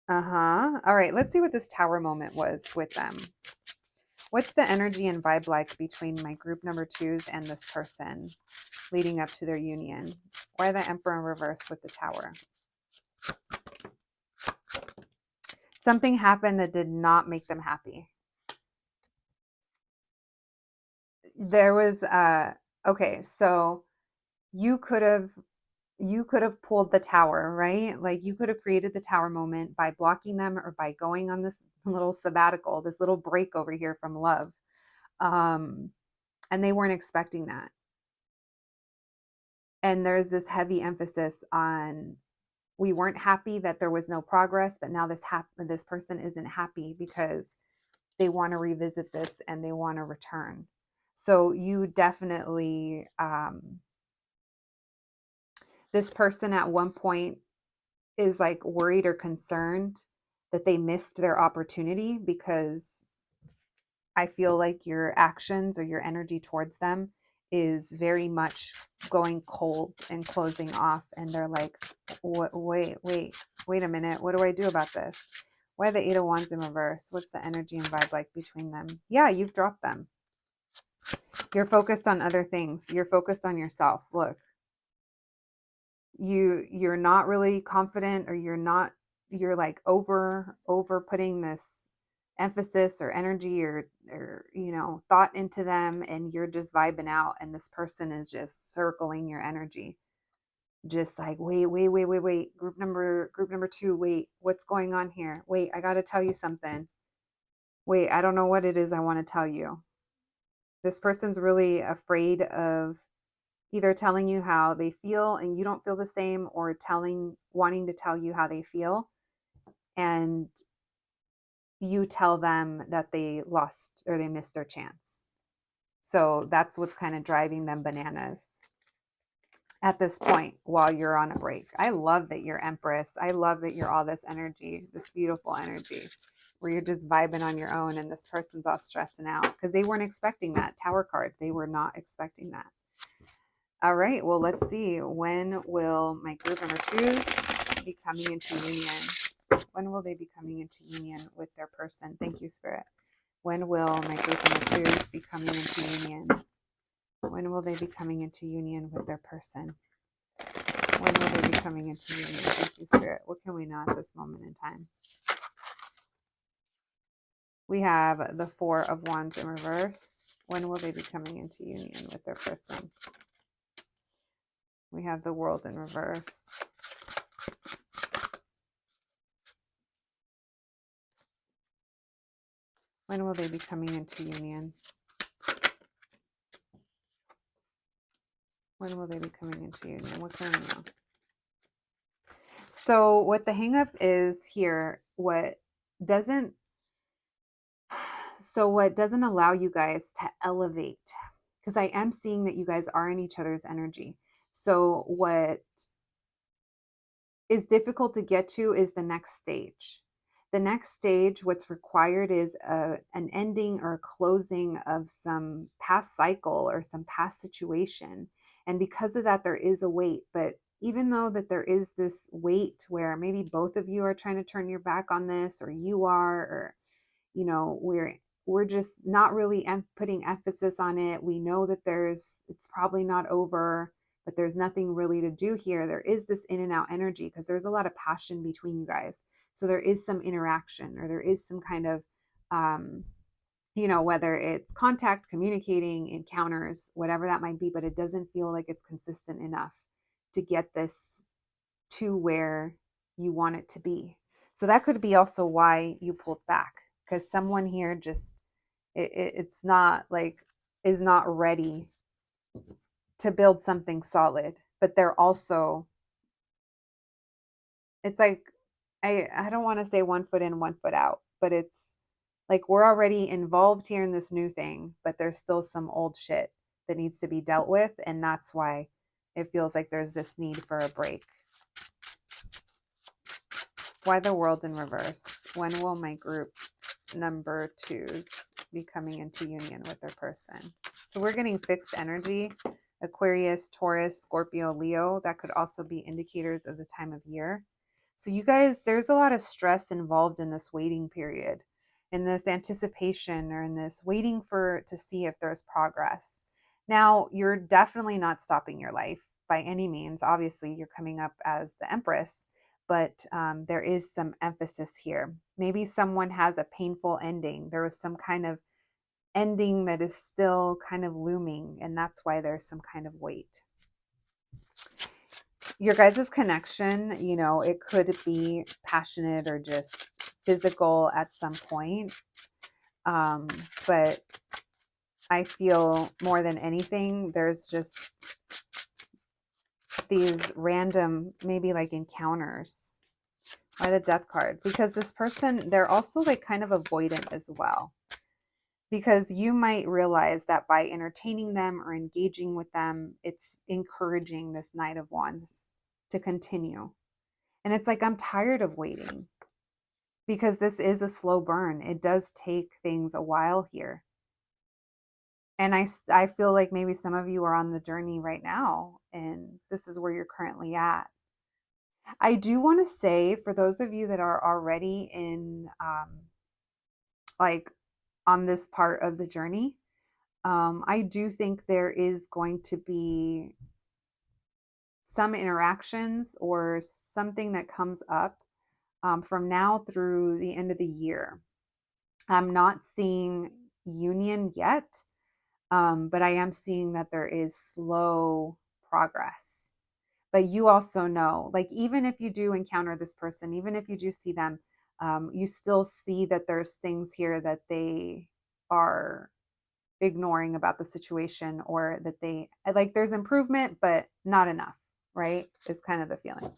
All right, let's see what this tower moment was with them. What's the energy and vibe like between my group number 2s and this person leading up to their union? Why the Emperor in reverse with the tower? Something happened that did not make them happy. There was okay, so you could have pulled the tower, right? Like you could have created the tower moment by blocking them, or by going on this little sabbatical, this little break over here from love. And they weren't expecting that. And there's this heavy emphasis on, we weren't happy that there was no progress, but now this person isn't happy because they want to revisit this and they want to return. So you definitely, this person at one point is like worried or concerned that they missed their opportunity because I feel like your actions or your energy towards them is very much going cold and closing off. And they're like, wait a minute. What do I do about this? Why are the Eight of Wands in reverse? What's the energy and vibe like between them? Yeah, you've dropped them. You're focused on other things. You're focused on yourself. Look, you're not really confident, or you're like over putting this emphasis or energy or thought into them, and you're just vibing out, and this person is just circling your energy, just like, wait, group number 2, wait, what's going on here? Wait, I got to tell you something. Wait, I don't know what it is I want to tell you. This person's really afraid of either telling you how they feel and you don't feel the same, or wanting to tell you how they feel, and you tell them that they lost or they missed their chance. So that's what's kind of driving them bananas at this point while you're on a break. I love that you're Empress. I love that you're all this energy, this beautiful energy, where you're just vibing on your own, and this person's all stressing out because they weren't expecting that Tower card. They were not expecting that. All right, well, let's see. When will my group number 2s be coming into union? When will they be coming into union with their person? Thank you, Spirit. When will my group number 2s be coming into union? When will they be coming into union with their person? When will they be coming into union? Thank you, Spirit. What can we know at this moment in time? We have the Four of Wands in reverse. When will they be coming into union with their person? We have the World in reverse. When will they be coming into union? When will they be coming into union? What can we know? So what the hang up is here, what doesn't allow you guys to elevate, because I am seeing that you guys are in each other's energy. So what is difficult to get to is the next stage. The next stage, what's required is an ending or a closing of some past cycle or some past situation. And because of that, there is a weight. But even though that there is this weight where maybe both of you are trying to turn your back on this, or you are, or, we're just not really putting emphasis on it. We know that it's probably not over, but there's nothing really to do here. There is this in and out energy because there's a lot of passion between you guys. So there is some interaction, or there is some kind of, whether it's contact, communicating, encounters, whatever that might be, but it doesn't feel like it's consistent enough to get this to where you want it to be. So that could be also why you pulled back, because someone here just, it's not like, is not ready to build something solid, but they're also, it's like, I don't want to say 1 foot in, 1 foot out, but it's like we're already involved here in this new thing, but there's still some old shit that needs to be dealt with. And that's why it feels like there's this need for a break. Why the World in reverse? When will my group number 2s be coming into union with their person? So we're getting fixed energy. Aquarius, Taurus, Scorpio, Leo. That could also be indicators of the time of year. So you guys, there's a lot of stress involved in this waiting period, in this anticipation, or in this waiting to see if there's progress. Now, you're definitely not stopping your life by any means. Obviously, you're coming up as the Empress, but there is some emphasis here. Maybe someone has a painful ending. There was some kind of ending that is still kind of looming, and that's why there's some kind of weight. Your guys' connection, it could be passionate or just physical at some point. But I feel more than anything, there's just these random, maybe like encounters. Why the Death card? Because this person, they're also like kind of avoidant as well. Because you might realize that by entertaining them or engaging with them, it's encouraging this Knight of Wands to continue. And it's like, I'm tired of waiting. because this is a slow burn. It does take things a while here. And I feel like maybe some of you are on the journey right now, and this is where you're currently at. I do want to say, for those of you that are already in, like, on this part of the journey, I do think there is going to be some interactions or something that comes up from now through the end of the year. I'm not seeing union yet, but I am seeing that there is slow progress. But you also know, like, even if you do encounter this person, even if you do see them, you still see that there's things here that they are ignoring about the situation, or that they like, there's improvement, but not enough, right? Is kind of the feeling.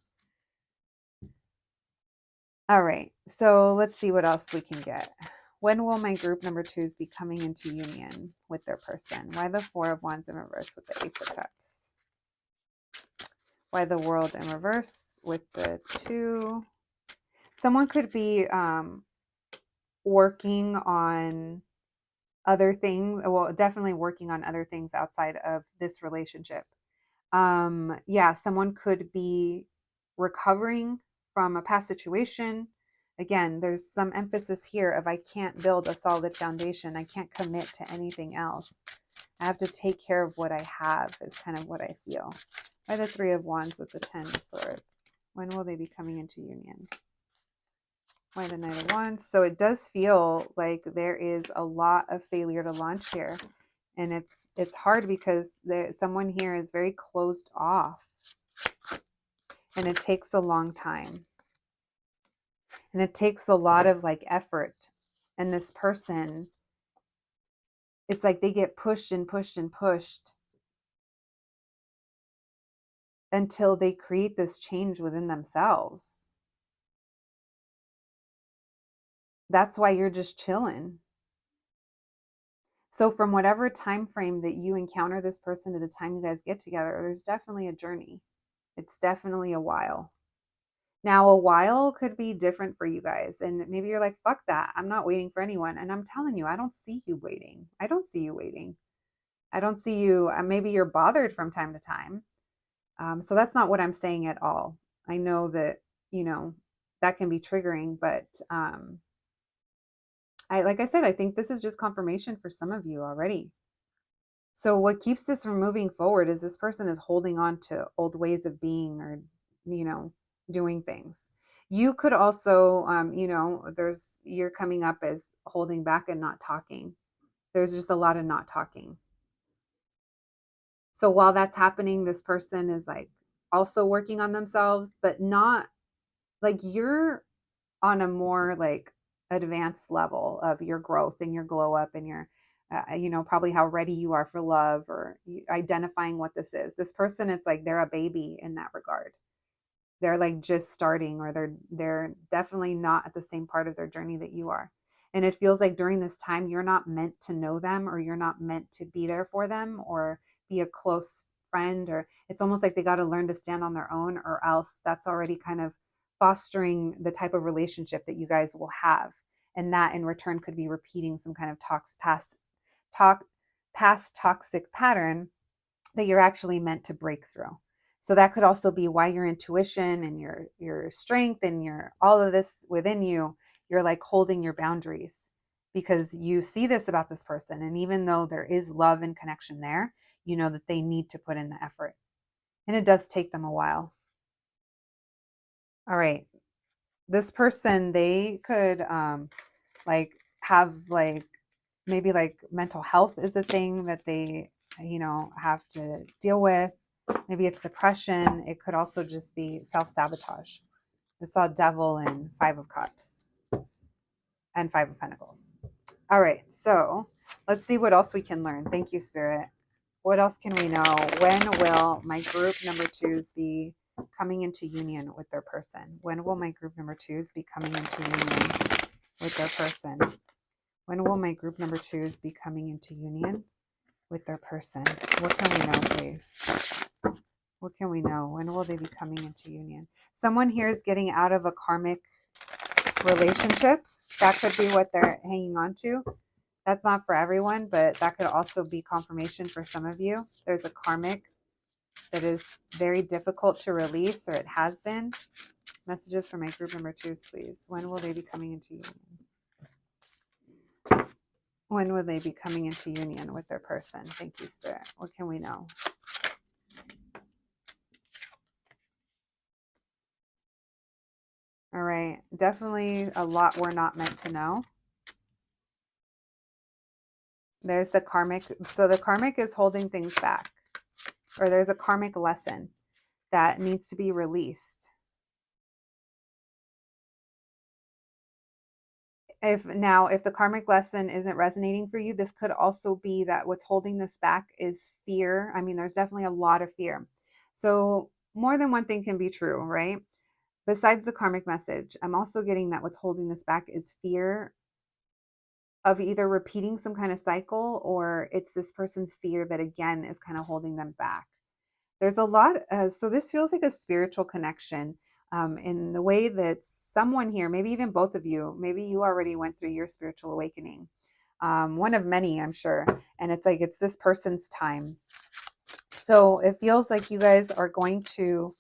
All right, so let's see what else we can get. When will my group number twos be coming into union with their person? Why the Four of Wands in reverse with the Ace of Cups? Why the World in reverse with the 2? Someone could be working on other things. Well, definitely working on other things outside of this relationship. Yeah, someone could be recovering from a past situation. Again, there's some emphasis here of, I can't build a solid foundation. I can't commit to anything else. I have to take care of what I have, is kind of what I feel. By the Three of Wands with the 10 of Swords. When will they be coming into union? Why the Knight of Wands? So it does feel like there is a lot of failure to launch here. And it's hard because someone here is very closed off. And it takes a long time. And it takes a lot of like effort. And this person, it's like they get pushed and pushed and pushed until they create this change within themselves. That's why you're just chilling. So from whatever time frame that you encounter this person to the time you guys get together, there's definitely a journey. It's definitely a while. Now, a while could be different for you guys. And maybe you're like, fuck that. I'm not waiting for anyone. And I'm telling you, I don't see you waiting. I don't see you waiting. I don't see you. Maybe you're bothered from time to time. So that's not what I'm saying at all. I know that, that can be triggering, but like I said, I think this is just confirmation for some of you already. So what keeps this from moving forward is this person is holding on to old ways of being, or, doing things. You could also, you're coming up as holding back and not talking. There's just a lot of not talking. So while that's happening, this person is like also working on themselves, but not like, you're on a more like advanced level of your growth and your glow up and your probably how ready you are for love, or identifying what this is. This person, it's like they're a baby in that regard. They're like just starting, or they're definitely not at the same part of their journey that you are. And it feels like during this time you're not meant to know them, or you're not meant to be there for them, or be a close friend, or it's almost like they got to learn to stand on their own, or else that's already kind of fostering the type of relationship that you guys will have. And that in return could be repeating some kind of past toxic pattern that you're actually meant to break through. So that could also be why your intuition and your strength and your all of this within you, you're like holding your boundaries, because you see this about this person. And even though there is love and connection there, you know that they need to put in the effort. And it does take them a while. All right. This person, they could like have like, maybe like mental health is a thing that they have to deal with. Maybe it's depression. It could also just be self-sabotage. I saw Devil and Five of Cups and Five of Pentacles. All right, so let's see what else we can learn. Thank you, Spirit. What else can we know? When will my group number twos be coming into union with their person? When will my group number twos be coming into union with their person? When will my group number twos be coming into union with their person? What can we know, please? What can we know? When will they be coming into union? Someone here is getting out of a karmic relationship. That could be what they're hanging on to. That's not for everyone, but that could also be confirmation for some of you. There's a karmic that is very difficult to release, or it has been. Messages for my group number 2s, please. When will they be coming into union? When will they be coming into union with their person? Thank you, Spirit. What can we know? All right. Definitely a lot we're not meant to know. There's the karmic. So the karmic is holding things back, or there's a karmic lesson that needs to be released. If the karmic lesson isn't resonating for you, this could also be that what's holding this back is fear. I mean, there's definitely a lot of fear. So more than one thing can be true, right? Besides the karmic message, I'm also getting that what's holding this back is fear of either repeating some kind of cycle, or it's this person's fear that again is kind of holding them back. There's a lot. So this feels like a spiritual connection in the way that someone here, maybe even both of you, maybe you already went through your spiritual awakening. One of many, I'm sure. And it's like, it's this person's time. So it feels like you guys are going to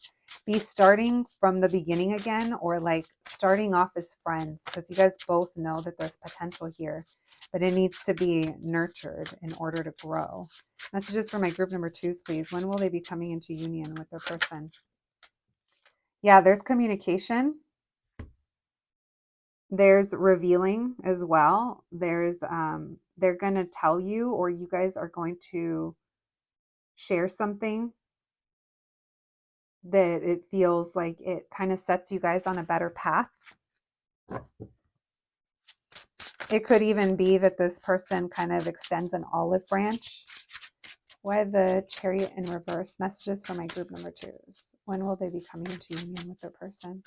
be starting from the beginning again, or like starting off as friends, because you guys both know that there's potential here, but it needs to be nurtured in order to grow. Messages for my group number 2s, please. When will they be coming into union with their person? Yeah, there's communication. There's revealing as well. There's they're going to tell you, or you guys are going to share something that it feels like it kind of sets you guys on a better path. It could even be that this person kind of extends an olive branch. Why the Chariot in reverse? Messages for my group number 2s. When will they be coming into union with their person?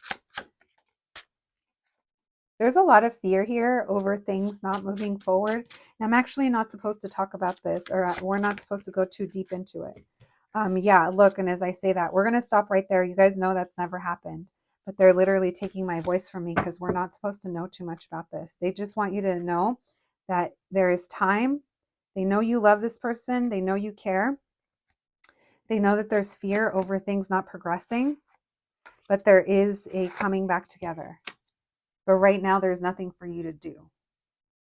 There's a lot of fear here over things not moving forward. And I'm actually not supposed to talk about this, or we're not supposed to go too deep into it. Yeah, look, and as I say that, we're going to stop right there. You guys know that's never happened, but they're literally taking my voice from me because we're not supposed to know too much about this. They just want you to know that there is time. They know you love this person. They know you care. They know that there's fear over things not progressing, but there is a coming back together. But right now, there's nothing for you to do.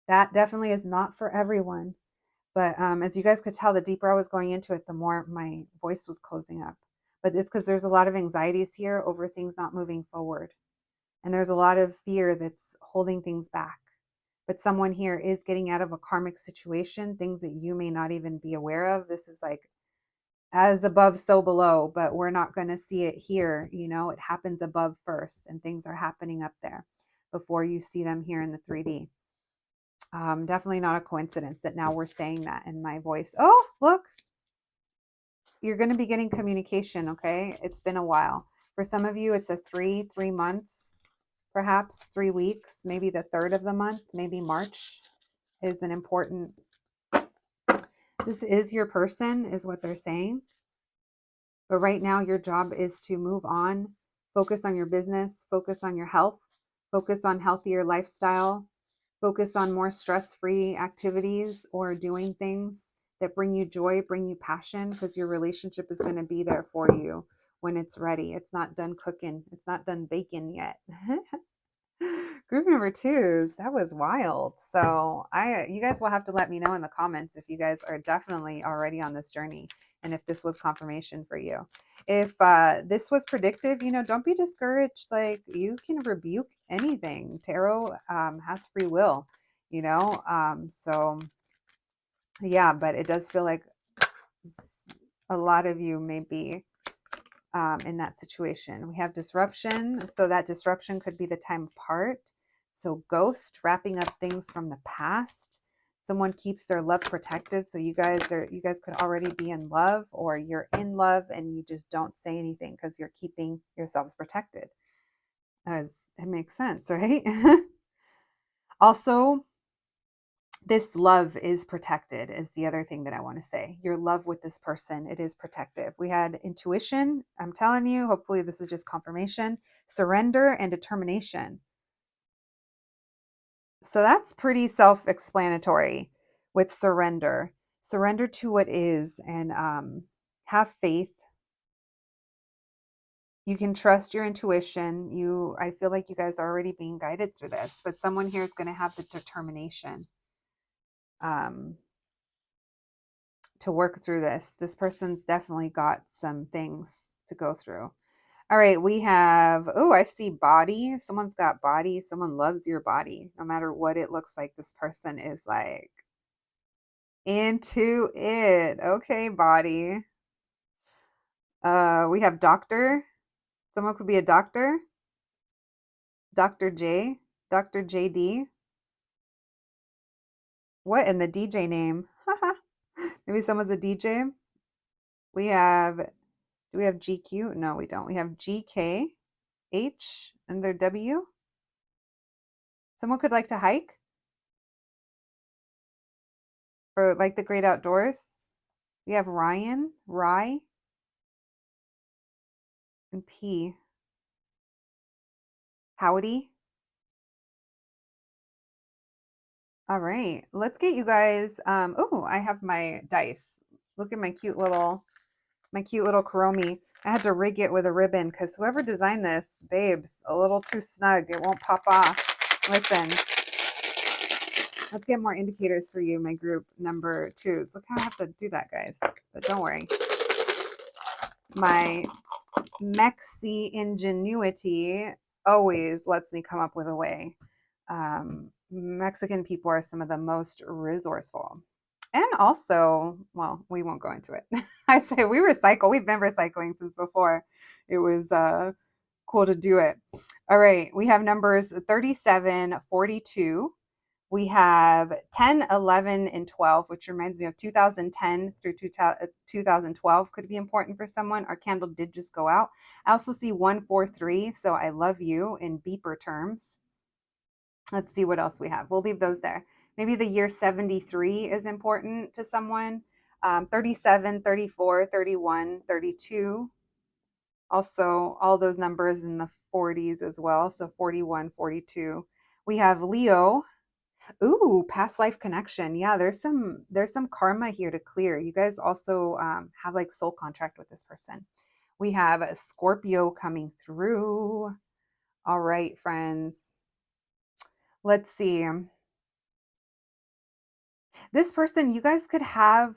That definitely is not for everyone. But as you guys could tell, the deeper I was going into it, the more my voice was closing up. But it's because there's a lot of anxieties here over things not moving forward. And there's a lot of fear that's holding things back. But someone here is getting out of a karmic situation, things that you may not even be aware of. This is like as above, so below, but we're not going to see it here. You know, it happens above first, and things are happening up there before you see them here in the 3D. Definitely not a coincidence that now we're saying that in my voice. Oh, look, you're going to be getting communication. Okay. It's been a while. For some of you, it's a 3 months, perhaps 3 weeks, maybe the third of the month, maybe March is an important, this is your person is what they're saying. But right now your job is to move on, focus on your business, focus on your health, focus on healthier lifestyle, focus on more stress-free activities or doing things that bring you joy, bring you passion, because your relationship is going to be there for you when it's ready. It's not done cooking. It's not done baking yet. Group number 2s, that was wild. So you guys will have to let me know in the comments if you guys are definitely already on this journey and if this was confirmation for you. If this was predictive, don't be discouraged. Like, you can rebuke anything. Tarot has free will, so yeah, but it does feel like a lot of you may be in that situation. We have disruption. So that disruption could be the time apart. So ghost, wrapping up things from the past. Someone keeps their love protected. So you guys could already be in love, or you're in love and you just don't say anything because you're keeping yourselves protected. As it makes sense, right? Also, this love is protected is the other thing that I want to say. Your love with this person, it is protective. We had intuition. I'm telling you, hopefully this is just confirmation, surrender, and determination. So that's pretty self-explanatory with surrender. Surrender to what is, and have faith. You can trust your intuition. I feel like you guys are already being guided through this, but someone here is going to have the determination um, to work through this. This person's definitely got some things to go through. All right, we have, oh, I see body. Someone's got body. Someone loves your body. No matter what it looks like, this person is like into it. Okay, body. We have doctor. Someone could be a doctor. Dr. J. Dr. JD. What in the DJ name? Maybe someone's a DJ. We have, do we have GQ? No, we don't. We have GK, H, and their W. Someone could like to hike or like the great outdoors. We have Ryan, Rye, and P. Howdy. All right, let's get you guys. Oh, I have my dice. Look at my cute little Kuromi. I had to rig it with a ribbon because whoever designed this, babes, a little too snug. It won't pop off. Listen, let's get more indicators for you, my group number twos. Look how I have to do that, guys. But don't worry. My Mexi ingenuity always lets me come up with a way. Mexican people are some of the most resourceful. And also, well, we won't go into it. I say we recycle. We've been recycling since before it was cool to do it. All right. We have numbers 37, 42. We have 10, 11, and 12, which reminds me of 2010 through 2012 could be important for someone. Our candle did just go out. I also see 143, so I love you in beeper terms. Let's see what else we have. We'll leave those there. Maybe the year 73 is important to someone. 37, 34, 31, 32. Also, all those numbers in the 40s as well. So 41, 42. We have Leo. Ooh, past life connection. Yeah, there's some karma here to clear. You guys also have like soul contract with this person. We have a Scorpio coming through. All right, friends. Let's see. This person, you guys could have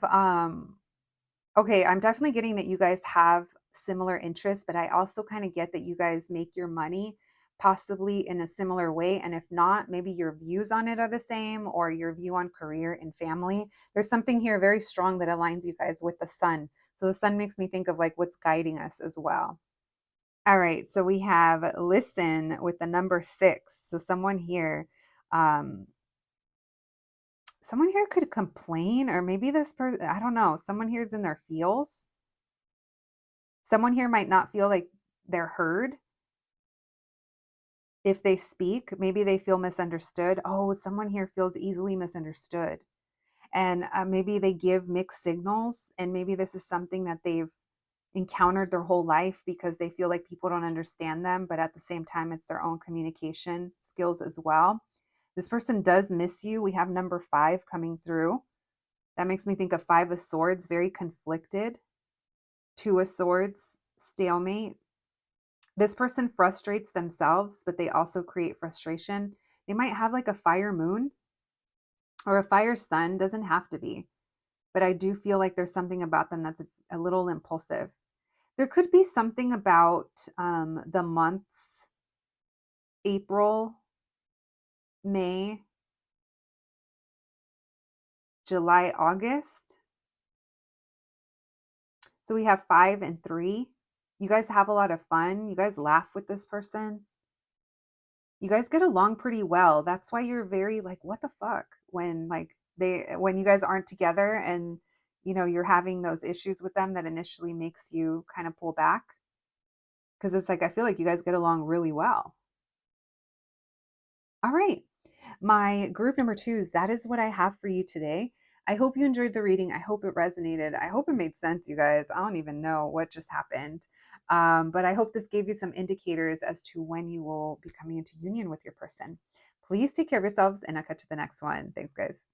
okay, I'm definitely getting that you guys have similar interests, but I also kind of get that you guys make your money possibly in a similar way. And if not, maybe your views on it are the same or your view on career and family. There's something here very strong that aligns you guys with the sun. So the sun makes me think of like what's guiding us as well. All right. So we have listen with the number 6. So um, someone here could complain, or maybe this person, I don't know, someone here is in their feels. Someone here might not feel like they're heard if they speak. Maybe they feel misunderstood. Oh, someone here feels easily misunderstood. And maybe they give mixed signals. And maybe this is something that they've encountered their whole life because they feel like people don't understand them. But at the same time, it's their own communication skills as well. This person does miss you. We have number 5 coming through. That makes me think of 5 of Swords, very conflicted. 2 of Swords, stalemate. This person frustrates themselves, but they also create frustration. They might have like a fire moon or a fire sun, doesn't have to be, but I do feel like there's something about them that's a little impulsive. There could be something about the months April, May, July, August. So we have 5 and 3. You guys have a lot of fun. You guys laugh with this person. You guys get along pretty well. That's why you're very like, what the fuck, when like when you guys aren't together and you're having those issues with them that initially makes you kind of pull back, because it's like I feel like you guys get along really well. All right. My group number 2s, that is what I have for you today. I hope you enjoyed the reading. I hope it resonated. I hope it made sense, you guys. I don't even know what just happened. But I hope this gave you some indicators as to when you will be coming into union with your person. Please take care of yourselves, and I'll catch you the next one. Thanks, guys.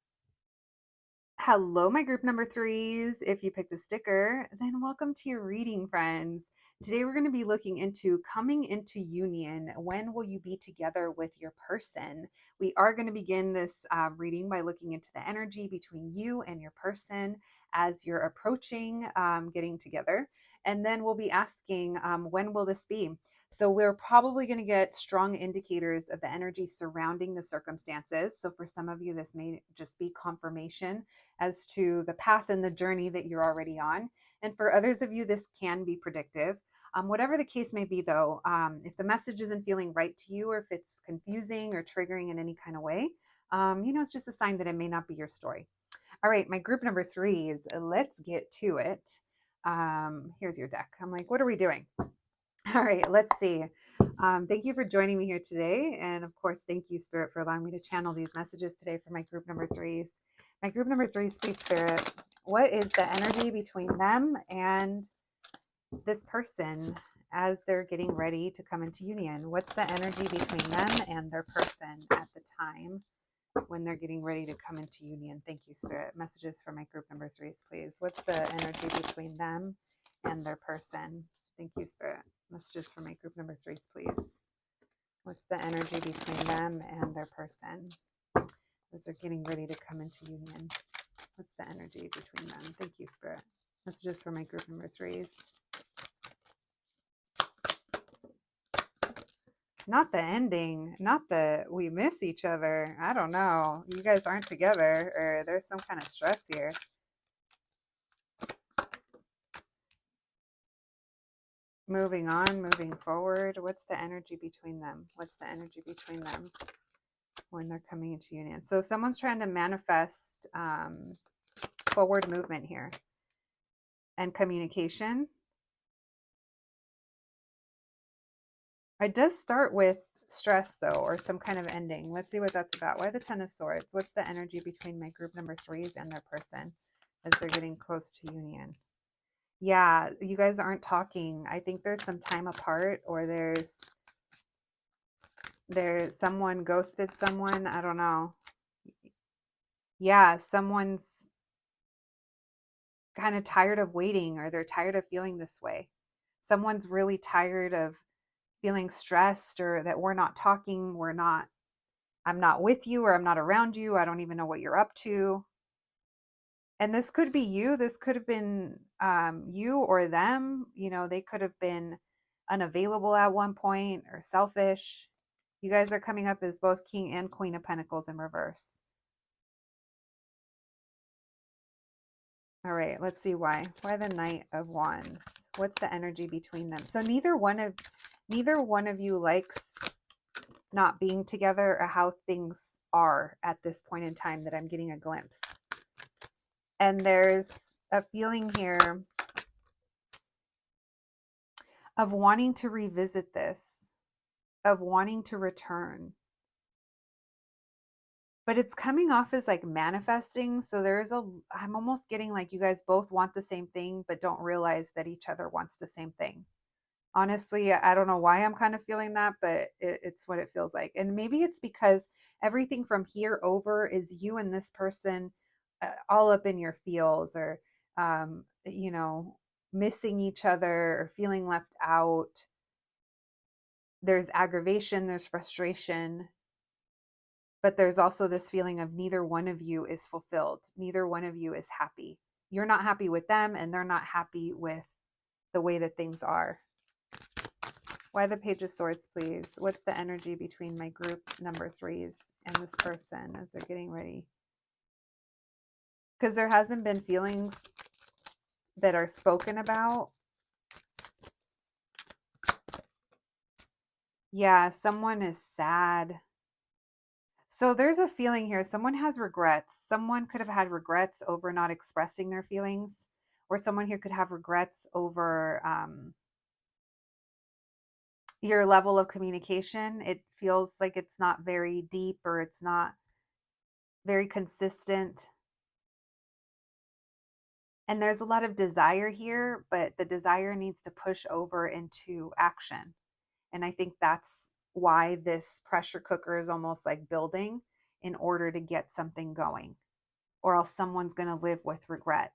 Hello, my group number threes. If you picked the sticker, then welcome to your reading, friends. Today, we're going to be looking into coming into union. When will you be together with your person? We are going to begin this reading by looking into the energy between you and your person as you're approaching getting together. And then we'll be asking, when will this be? So, we're probably going to get strong indicators of the energy surrounding the circumstances. So, for some of you, this may just be confirmation as to the path and the journey that you're already on. And for others of you, this can be predictive. Whatever the case may be, though, if the message isn't feeling right to you, or if it's confusing or triggering in any kind of way, it's just a sign that it may not be your story. All right, my group number three is let's get to it. Here's your deck. I'm like, what are we doing? All right, let's see. Thank you for joining me here today. And of course, thank you, Spirit, for allowing me to channel these messages today for my group number threes. My group number threes, please, Spirit, what is the energy between them and this person as they're getting ready to come into union? What's the energy between them and their person at the time when they're getting ready to come into union? Thank you, Spirit. Messages for my group number threes, please. What's the energy between them and their person? Thank you, Spirit. Messages for my group number threes, please. What's the energy between them and their person as they're getting ready to come into union? What's the energy between them? Thank you, Spirit. Messages for my group number threes. Not the ending, not the we miss each other. I don't know. You guys aren't together, or there's some kind of stress here. Moving on, moving forward. What's the energy between them? What's the energy between them when they're coming into union? So someone's trying to manifest forward movement here and communication. It does start with stress, though, or some kind of ending. Let's see what that's about. Why the Ten of Swords? What's the energy between my group number threes and their person as they're getting close to union? Yeah, you guys aren't talking. I think there's some time apart, or there's someone ghosted someone. I don't know. Yeah, someone's kind of tired of waiting, or they're tired of feeling this way. Someone's really tired of feeling stressed, or that we're not talking, I'm not with you, or I'm not around you. I don't even know what you're up to. And this could be you. This could have been you or them. They could have been unavailable at one point or selfish. You guys are coming up as both King and Queen of Pentacles in reverse. All right, let's see why. Why the Knight of Wands? What's the energy between them? So neither one of you likes not being together, or how things are at this point in time that I'm getting a glimpse. And there's a feeling here of wanting to revisit this, of wanting to return. But it's coming off as like manifesting. So I'm almost getting like you guys both want the same thing, but don't realize that each other wants the same thing. Honestly, I don't know why I'm kind of feeling that, but it's what it feels like. And maybe it's because everything from here over is you and this person all up in your feels, or, missing each other, or feeling left out. There's aggravation, there's frustration, but there's also this feeling of neither one of you is fulfilled. Neither one of you is happy. You're not happy with them, and they're not happy with the way that things are. Why the Page of Swords, please? What's the energy between my group number threes and this person as they're getting ready? Because there hasn't been feelings that are spoken about. Yeah, someone is sad. So there's a feeling here. Someone has regrets. Someone could have had regrets over not expressing their feelings, or someone here could have regrets over your level of communication. It feels like it's not very deep, or it's not very consistent. And there's a lot of desire here, but the desire needs to push over into action. And I think that's why this pressure cooker is almost like building in order to get something going, or else someone's going to live with regret.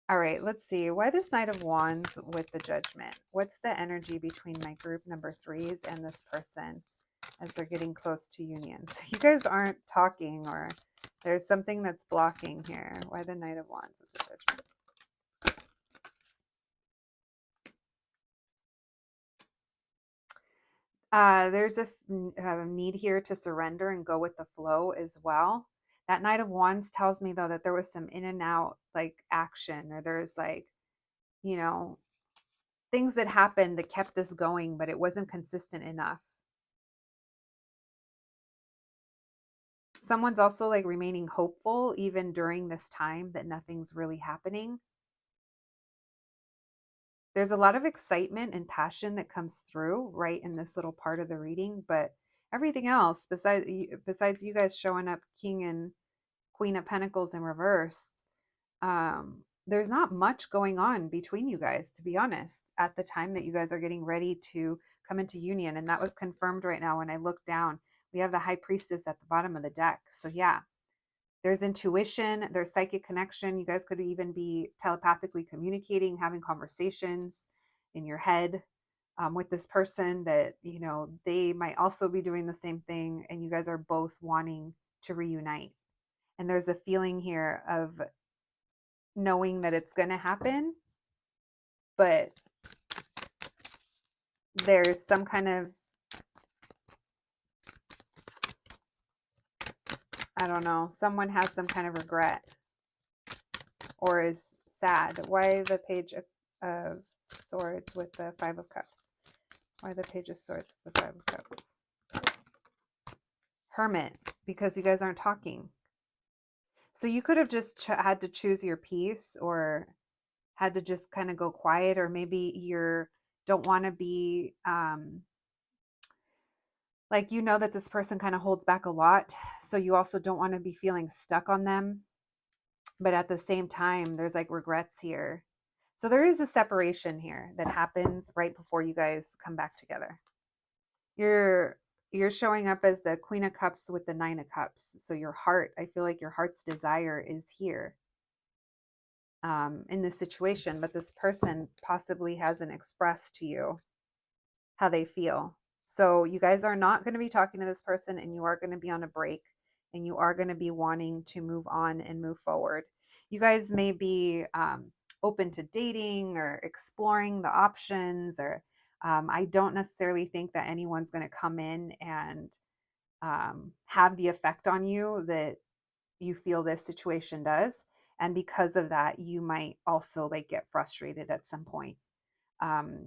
All right, let's see. Why this Knight of Wands with the Judgment? What's the energy between my group number threes and this person as they're getting close to union? So you guys aren't talking, or there's something that's blocking here. Why the Knight of Wands with the Judgment? There's a need here to surrender and go with the flow as well. That Knight of Wands tells me, though, that there was some in and out like action, or there's like, you know, things that happened that kept this going, but it wasn't consistent enough. Someone's also like remaining hopeful even during this time that nothing's really happening. There's a lot of excitement and passion that comes through right in this little part of the reading, but everything else besides you guys showing up King and Queen of Pentacles in reverse, there's not much going on between you guys, to be honest, at the time that you guys are getting ready to come into union. And that was confirmed right now when I look down. We have the High Priestess at the bottom of the deck. So yeah, there's intuition, there's psychic connection. You guys could even be telepathically communicating, having conversations in your head with this person that, you know, they might also be doing the same thing. And you guys are both wanting to reunite. And there's a feeling here of knowing that it's going to happen, but there's some kind of, I don't know, someone has some kind of regret or is sad. Why the Page of Swords with the Five of Cups? Why the Page of Swords with the Five of Cups? Hermit, because you guys aren't talking. So you could have just had to choose your peace, or had to just kind of go quiet, or maybe you don't want to be like, you know, that this person kind of holds back a lot. So you also don't want to be feeling stuck on them. But at the same time, there's like regrets here. So there is a separation here that happens right before you guys come back together. You're showing up as the Queen of Cups with the Nine of Cups. So your heart, I feel like your heart's desire is here in this situation, but this person possibly hasn't expressed to you how they feel. So you guys are not going to be talking to this person, and you are going to be on a break, and you are going to be wanting to move on and move forward. You guys may be open to dating or exploring the options, or I don't necessarily think that anyone's going to come in and have the effect on you that you feel this situation does. And because of that, you might also like get frustrated at some point.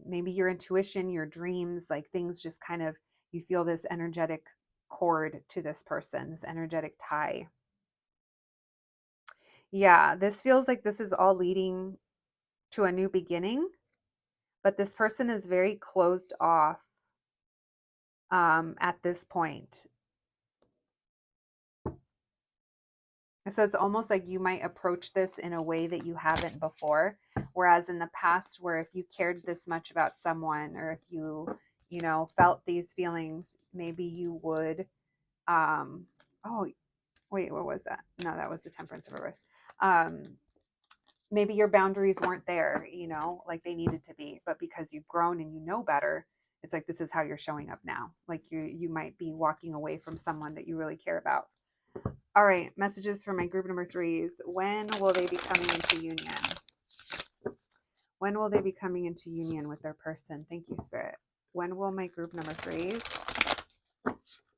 Maybe your intuition, your dreams, like things just kind of, you feel this energetic cord to this person, this energetic tie. Yeah, this feels like this is all leading to a new beginning, but this person is very closed off at this point. So it's almost like you might approach this in a way that you haven't before. Whereas in the past, where if you cared this much about someone, or if you know, felt these feelings, maybe you would, oh, wait, what was that? No, that was the Temperance of Reverse. Maybe your boundaries weren't there, you know, like they needed to be, but because you've grown and you know better, it's like, this is how you're showing up now. Like you might be walking away from someone that you really care about. All right, messages for my group number threes. When will they be coming into union? When will they be coming into union with their person? Thank you, Spirit. When will my group number threes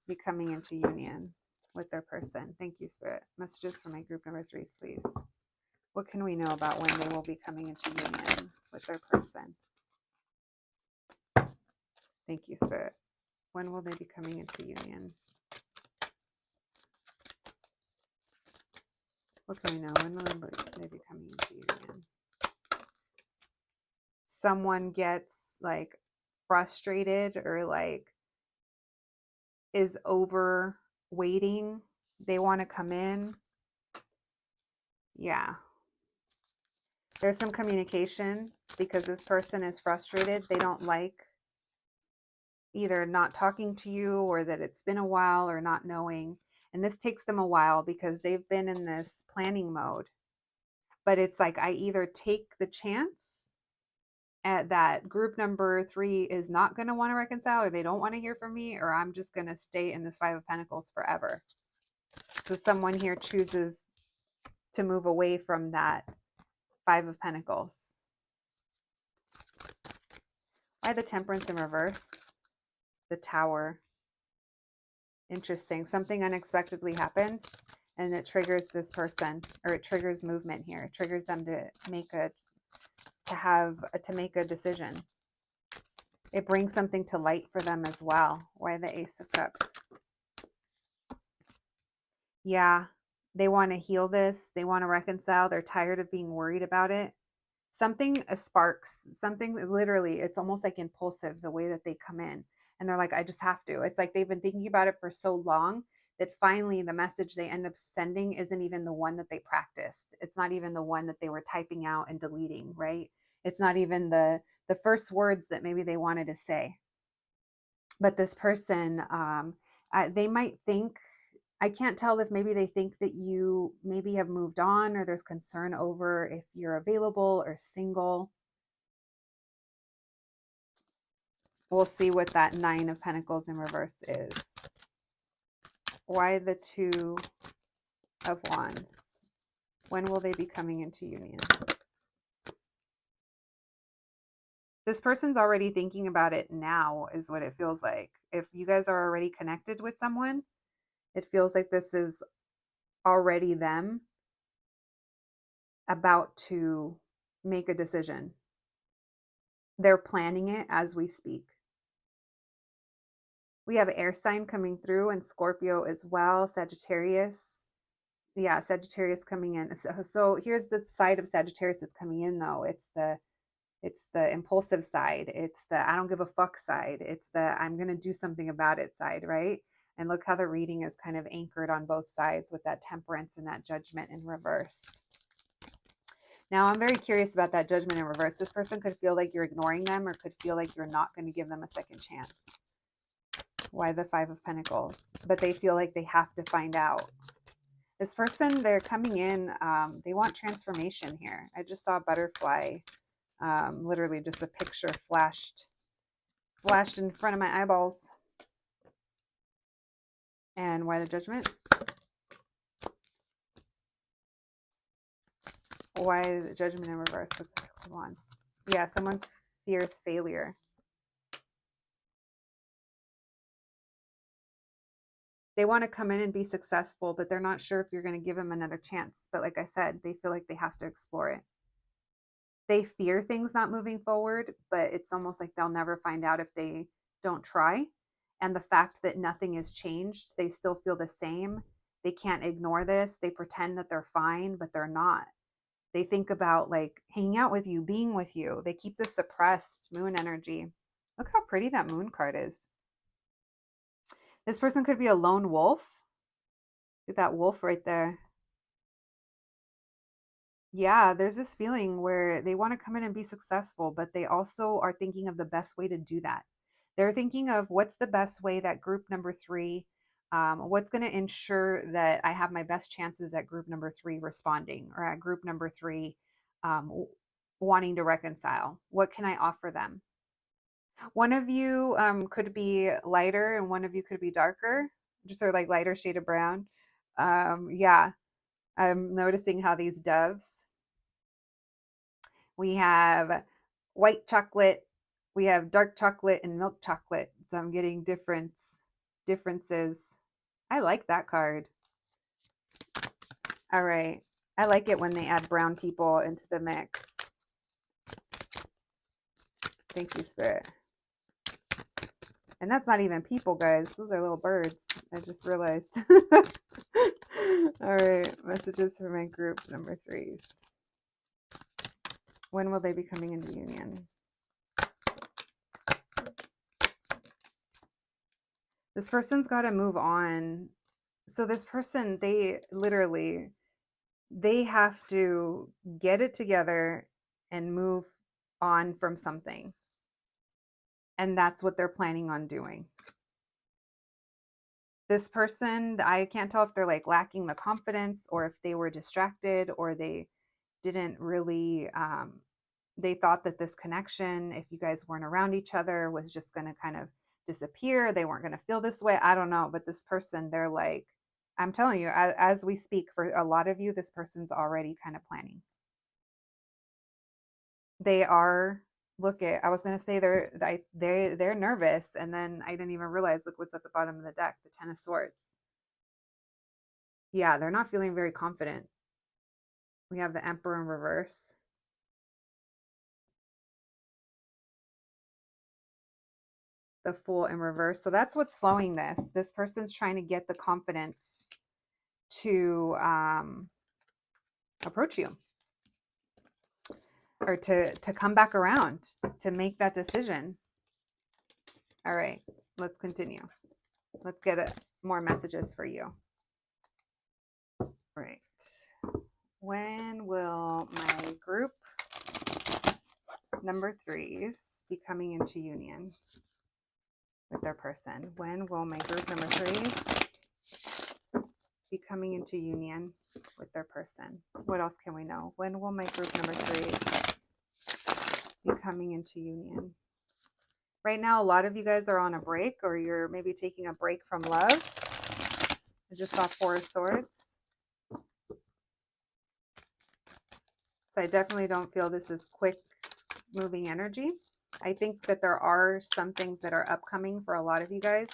be coming into union with their person? Thank you, Spirit. Messages for my group number threes, please. What can we know about when they will be coming into union with their person? Thank you, Spirit. When will they be coming into union? What can we know? When will they be coming into union? Someone gets like frustrated, or like is over waiting. They want to come in. Yeah. There's some communication because this person is frustrated. They don't like either not talking to you or that it's been a while or not knowing. And this takes them a while because they've been in this planning mode. But it's like I either take the chance at that group number 3 is not going to want to reconcile or they don't want to hear from me, or I'm just going to stay in this 5 of Pentacles forever. So someone here chooses to move away from that 5 of Pentacles. Why the Temperance in reverse? The Tower. Interesting. Something unexpectedly happens and it triggers this person, or it triggers movement here. It triggers them to make a decision. It brings something to light for them as well. Why the Ace of Cups? Yeah, they want to heal this. They want to reconcile. They're tired of being worried about it. Something sparks, something literally, it's almost like impulsive the way that they come in. And they're like, I just have to. It's like they've been thinking about it for so long that finally the message they end up sending isn't even the one that they practiced. It's not even the one that they were typing out and deleting, right? It's not even the first words that maybe they wanted to say. But this person, they might think, I can't tell if maybe they think that you maybe have moved on or there's concern over if you're available or single. We'll see what that 9 of Pentacles in reverse is. Why the 2 of Wands? When will they be coming into union? This person's already thinking about it now, is what it feels like. If you guys are already connected with someone, it feels like this is already them about to make a decision. They're planning it as we speak. We have air sign coming through and Scorpio as well, Sagittarius. Yeah, Sagittarius coming in. So here's the side of Sagittarius that's coming in though. It's the impulsive side. It's the I don't give a fuck side. It's the I'm going to do something about it side, right? And look how the reading is kind of anchored on both sides with that Temperance and that Judgment in reverse. Now, I'm very curious about that Judgment in reverse. This person could feel like you're ignoring them or could feel like you're not going to give them a second chance. Why the 5 of Pentacles? But they feel like they have to find out. This person, they're coming in, they want transformation here. I just saw a butterfly, literally just a picture flashed in front of my eyeballs. And why the Judgment? Why the Judgment in reverse with the 6 of Wands? Yeah, someone's fears failure. They want to come in and be successful, but they're not sure if you're going to give them another chance. But like I said, they feel like they have to explore it. They fear things not moving forward, but it's almost like they'll never find out if they don't try. And the fact that nothing has changed, they still feel the same. They can't ignore this. They pretend that they're fine, but they're not. They think about like hanging out with you, being with you. They keep this suppressed moon energy. Look how pretty that moon card is. This person could be a lone wolf. Look at that wolf right there. Yeah, there's this feeling where they want to come in and be successful, but they also are thinking of the best way to do that. They're thinking of what's the best way that group number 3, what's going to ensure that I have my best chances at group number 3 responding, or at group number 3 wanting to reconcile. What can I offer them? One of you could be lighter and one of you could be darker, just sort of like lighter shade of brown. Yeah, I'm noticing how these doves, we have white chocolate, we have dark chocolate and milk chocolate. So I'm getting differences. I like that card. All right. I like it when they add brown people into the mix. Thank you, Spirit. And that's not even people, guys. Those are little birds. I just realized. All right. Messages for my group number 3s. When will they be coming into union? This person's got to move on. So this person, they have to get it together and move on from something. And that's what they're planning on doing. This person, I can't tell if they're like lacking the confidence or if they were distracted or they didn't really, they thought that this connection, if you guys weren't around each other, was just going to kind of disappear. They weren't going to feel this way. I don't know. But this person, they're like, I'm telling you, as we speak, for a lot of you, this person's already kind of planning. They are, look at, I was going to say they're nervous, and then I didn't even realize, look what's at the bottom of the deck, the Ten of Swords. Yeah, they're not feeling very confident. We have the Emperor in reverse. The Fool in reverse. So that's what's slowing this. This person's trying to get the confidence to approach you, or to come back around, to make that decision. All right, let's continue. Let's get more messages for you. Right. When will my group number 3s be coming into union with their person? When will my group number 3s be coming into union with their person? What else can we know? When will my group number 3s be coming into union? Right now, a lot of you guys are on a break, or you're maybe taking a break from love. I just saw 4 of Swords. So I definitely don't feel this is quick moving energy. I think that there are some things that are upcoming for a lot of you guys,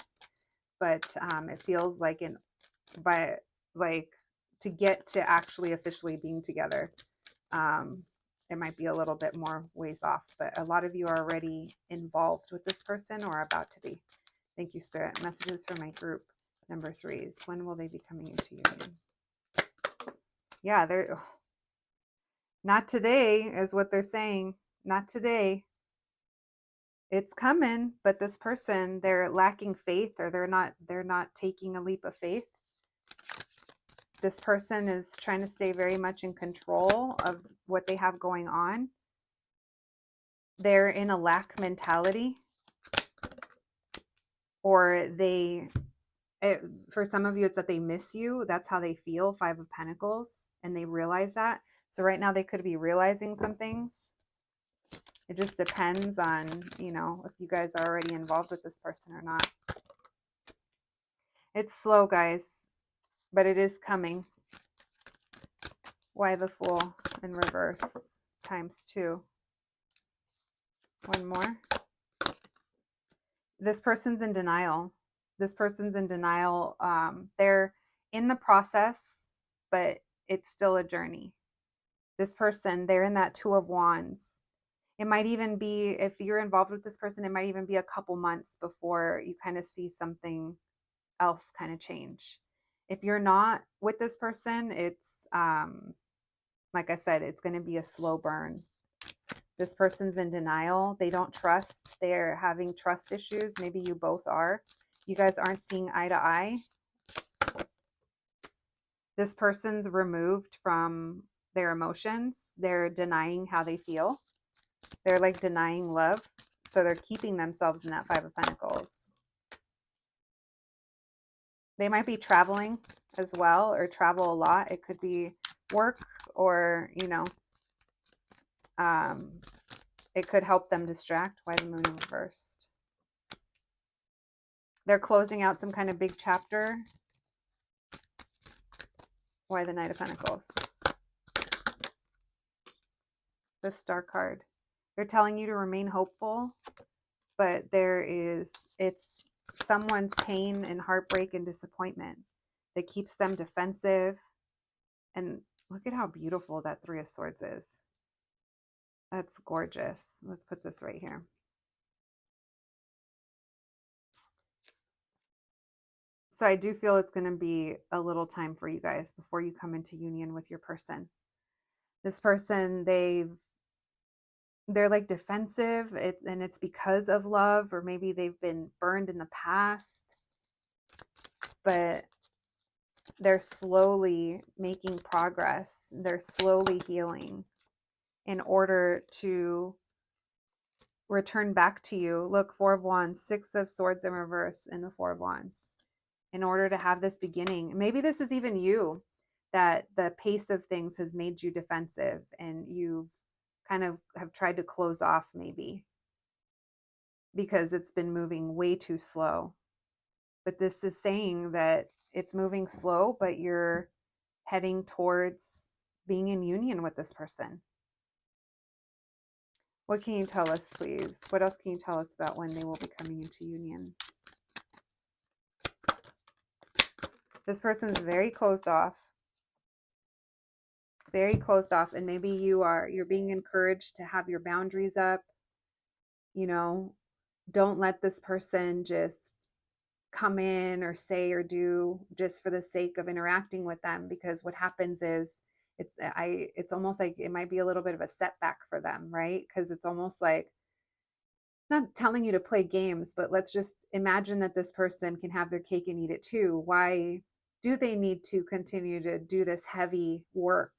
but it feels like to get to actually officially being together, it might be a little bit more ways off, but a lot of you are already involved with this person or about to be. Thank you, Spirit. Messages for my group number 3s. When will they be coming into union? Yeah, they're not today is what they're saying. Not today. It's coming, but this person, they're lacking faith, or they're not taking a leap of faith. This person is trying to stay very much in control of what they have going on. They're in a lack mentality, or for some of you, it's that they miss you. That's how they feel, 5 of Pentacles, and they realize that. So right now they could be realizing some things. It just depends on, if you guys are already involved with this person or not. It's slow, guys, but it is coming. Why the Fool in reverse ×2? One more. This person's in denial. This person's in denial. They're in the process, but it's still a journey. This person, they're in that 2 of Wands. It might even be, if you're involved with this person, it might even be a couple months before you kind of see something else kind of change. If you're not with this person, it's, like I said, it's going to be a slow burn. This person's in denial. They don't trust. They're having trust issues. Maybe you both are. You guys aren't seeing eye to eye. This person's removed from their emotions. They're denying how they feel. They're like denying love. So they're keeping themselves in that 5 of Pentacles. They might be traveling as well, or travel a lot. It could be work, or, it could help them distract. Why the Moon in reversed? They're closing out some kind of big chapter. Why the Knight of Pentacles? The Star card. They're telling you to remain hopeful, but it's someone's pain and heartbreak and disappointment that keeps them defensive. And look at how beautiful that 3 of Swords is. That's gorgeous. Let's put this right here. So I do feel it's going to be a little time for you guys before you come into union with your person. This person, they're like defensive, and it's because of love, or maybe they've been burned in the past, but they're slowly making progress. They're slowly healing. in order to return back to you. Look, Four of Wands, Six of Swords in reverse, and the Four of Wands. In order to have this beginning, maybe this is even you, that the pace of things has made you defensive and you've kind of have tried to close off, maybe because it's been moving way too slow. But this is saying that it's moving slow, but you're heading towards being in union with this person. What can you tell us, please? What else can you tell us about when they will be coming into union? This person's very closed off. Very closed off. And maybe you're being encouraged to have your boundaries up. You know, don't let this person just come in or say or do just for the sake of interacting with them, because what happens is it's almost like it might be a little bit of a setback for them, right? Because it's almost like, not telling you to play games, but let's just imagine that this person can have their cake and eat it too. Why do they need to continue to do this heavy work,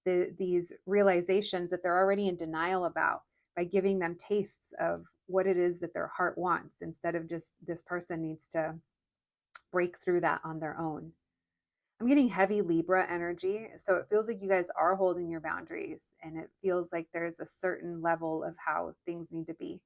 these realizations that they're already in denial about, by giving them tastes of what it is that their heart wants, instead of just this person needs to break through that on their own? I'm getting heavy Libra energy. So it feels like you guys are holding your boundaries, and it feels like there's a certain level of how things need to be.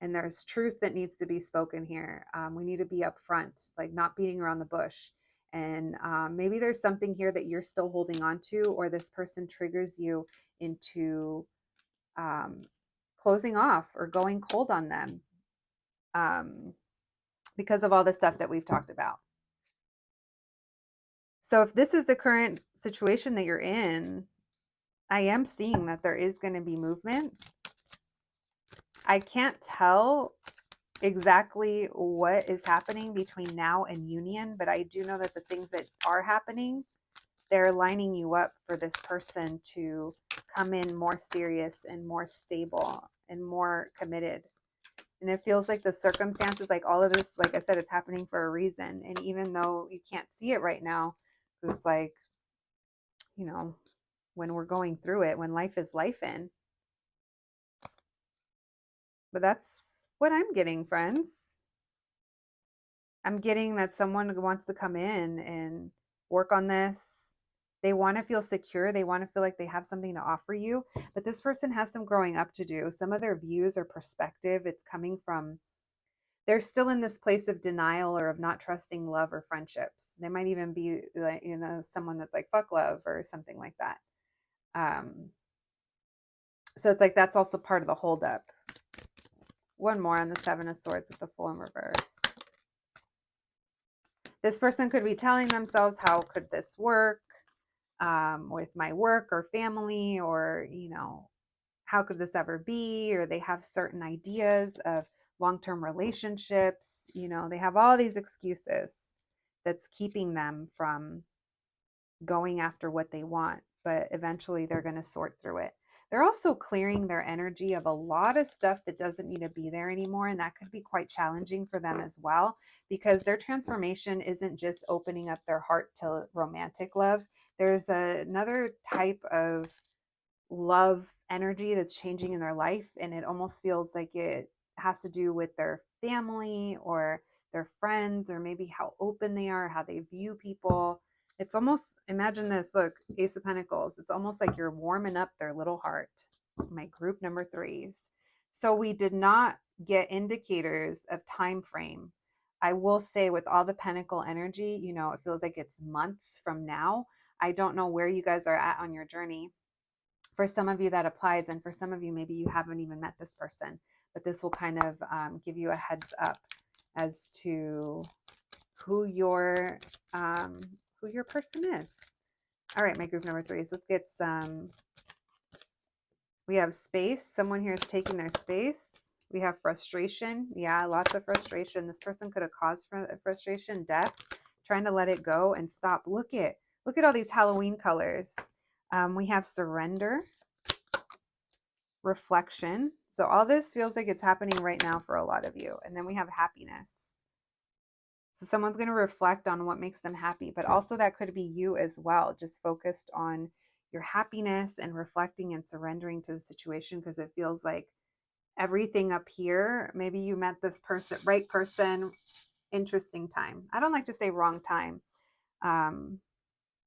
And there's truth that needs to be spoken here. We need to be upfront, like not beating around the bush. And maybe there's something here that you're still holding on to, or this person triggers you into closing off or going cold on them because of all the stuff that we've talked about. So if this is the current situation that you're in, I am seeing that there is going to be movement. I can't tell exactly what is happening between now and union, but I do know that the things that are happening, they're lining you up for this person to come in more serious and more stable and more committed. And it feels like the circumstances, like all of this, like I said, it's happening for a reason. And even though you can't see it right now, it's like, you know, when we're going through it, when life is life in. But that's what I'm getting, friends. I'm getting that someone wants to come in and work on this. They want to feel secure. They want to feel like they have something to offer you. But this person has some growing up to do. Some of their views or perspective, it's coming from, they're still in this place of denial or of not trusting love or friendships. They might even be like, you know, someone that's like, fuck love or something like that. So it's like that's also part of the holdup. One more on the Seven of Swords with the Fool in reverse. This person could be telling themselves, how could this work with my work or family, or, you know, how could this ever be? Or they have certain ideas of long-term relationships. You know, they have all these excuses that's keeping them from going after what they want, but eventually they're going to sort through it. They're also clearing their energy of a lot of stuff that doesn't need to be there anymore. And that could be quite challenging for them as well, because their transformation isn't just opening up their heart to romantic love. There's another type of love energy that's changing in their life. And it almost feels like it has to do with their family or their friends, or maybe how open they are, how they view people. It's almost, imagine this, look, Ace of Pentacles. It's almost like you're warming up their little heart. My group number threes. So we did not get indicators of time frame. I will say with all the Pentacle energy, you know, it feels like it's months from now. I don't know where you guys are at on your journey. For some of you that applies, and for some of you, maybe you haven't even met this person, but this will kind of give you a heads up as to who your person is. All right, my group number threes. Let's get some. We have space. Someone here is taking their space. We have frustration. Yeah, lots of frustration. This person could have caused frustration, death, trying to let it go and stop. Look at all these Halloween colors. We have surrender, reflection. So all this feels like it's happening right now for a lot of you. And then we have happiness. So someone's going to reflect on what makes them happy, but also that could be you as well, just focused on your happiness and reflecting and surrendering to the situation, because it feels like everything up here, maybe you met this person, right person, interesting time. I don't like to say wrong time, um,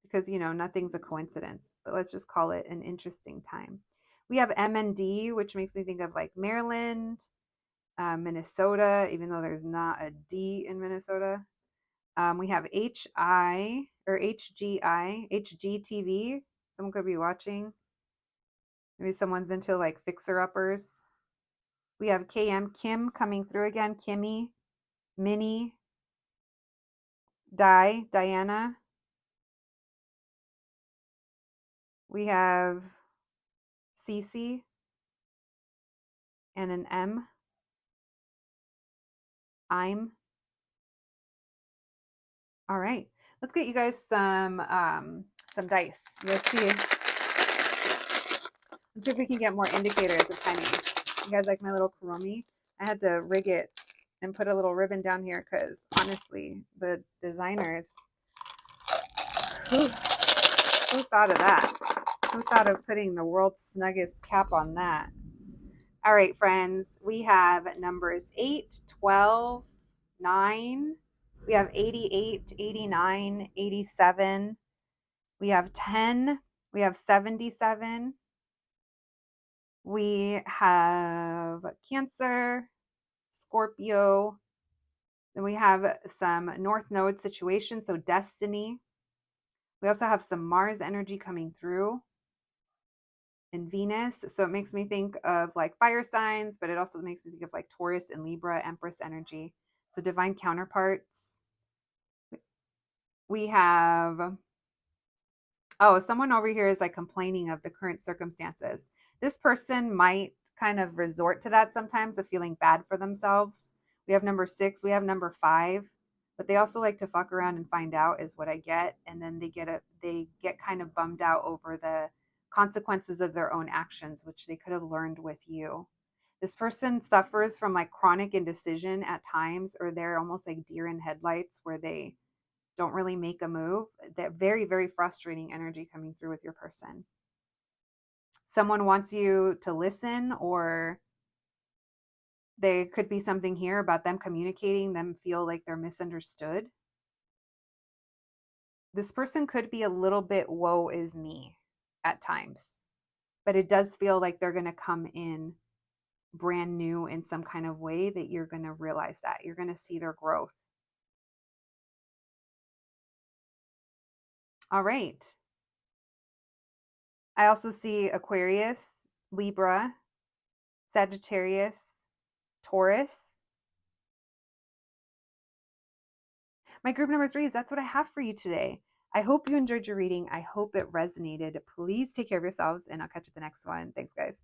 because nothing's a coincidence, but let's just call it an interesting time. We have MND, which makes me think of like Maryland, Minnesota, even though there's not a D in Minnesota. We have HI or HGI, HGTV. Someone could be watching. Maybe someone's into like fixer uppers. We have KM, Kim, coming through again. Kimmy, Minnie, Diana. We have Cece and an M. I'm. All right. Let's get you guys some dice. Let's see. Let's see if we can get more indicators of timing. You guys like my little Kuromi? I had to rig it and put a little ribbon down here because honestly, the designers, who thought of that? Who thought of putting the world's snuggest cap on that? All right, friends, we have numbers 8, 12, 9. We have 88, 89, 87. We have 10. We have 77. We have Cancer, Scorpio. Then we have some North Node situation, so destiny. We also have some Mars energy coming through in Venus. So it makes me think of like fire signs, but it also makes me think of like Taurus and Libra, Empress energy. So divine counterparts. We have, oh, someone over here is like complaining of the current circumstances. This person might kind of resort to that sometimes, of feeling bad for themselves. We have number 6, we have number 5, but they also like to fuck around and find out, is what I get. And then they get kind of bummed out over the consequences of their own actions, which they could have learned with you. This person suffers from like chronic indecision at times, or they're almost like deer in headlights where they don't really make a move. That very, very frustrating energy coming through with your person. Someone wants you to listen, or there could be something here about them communicating, them feel like they're misunderstood. This person could be a little bit woe is me at times, but it does feel like they're going to come in brand new in some kind of way that you're going to realize that. You're going to see their growth. All right. I also see Aquarius, Libra, Sagittarius, Taurus. My group number 3 is that's what I have for you today. I hope you enjoyed your reading. I hope it resonated. Please take care of yourselves, and I'll catch you at the next one. Thanks, guys.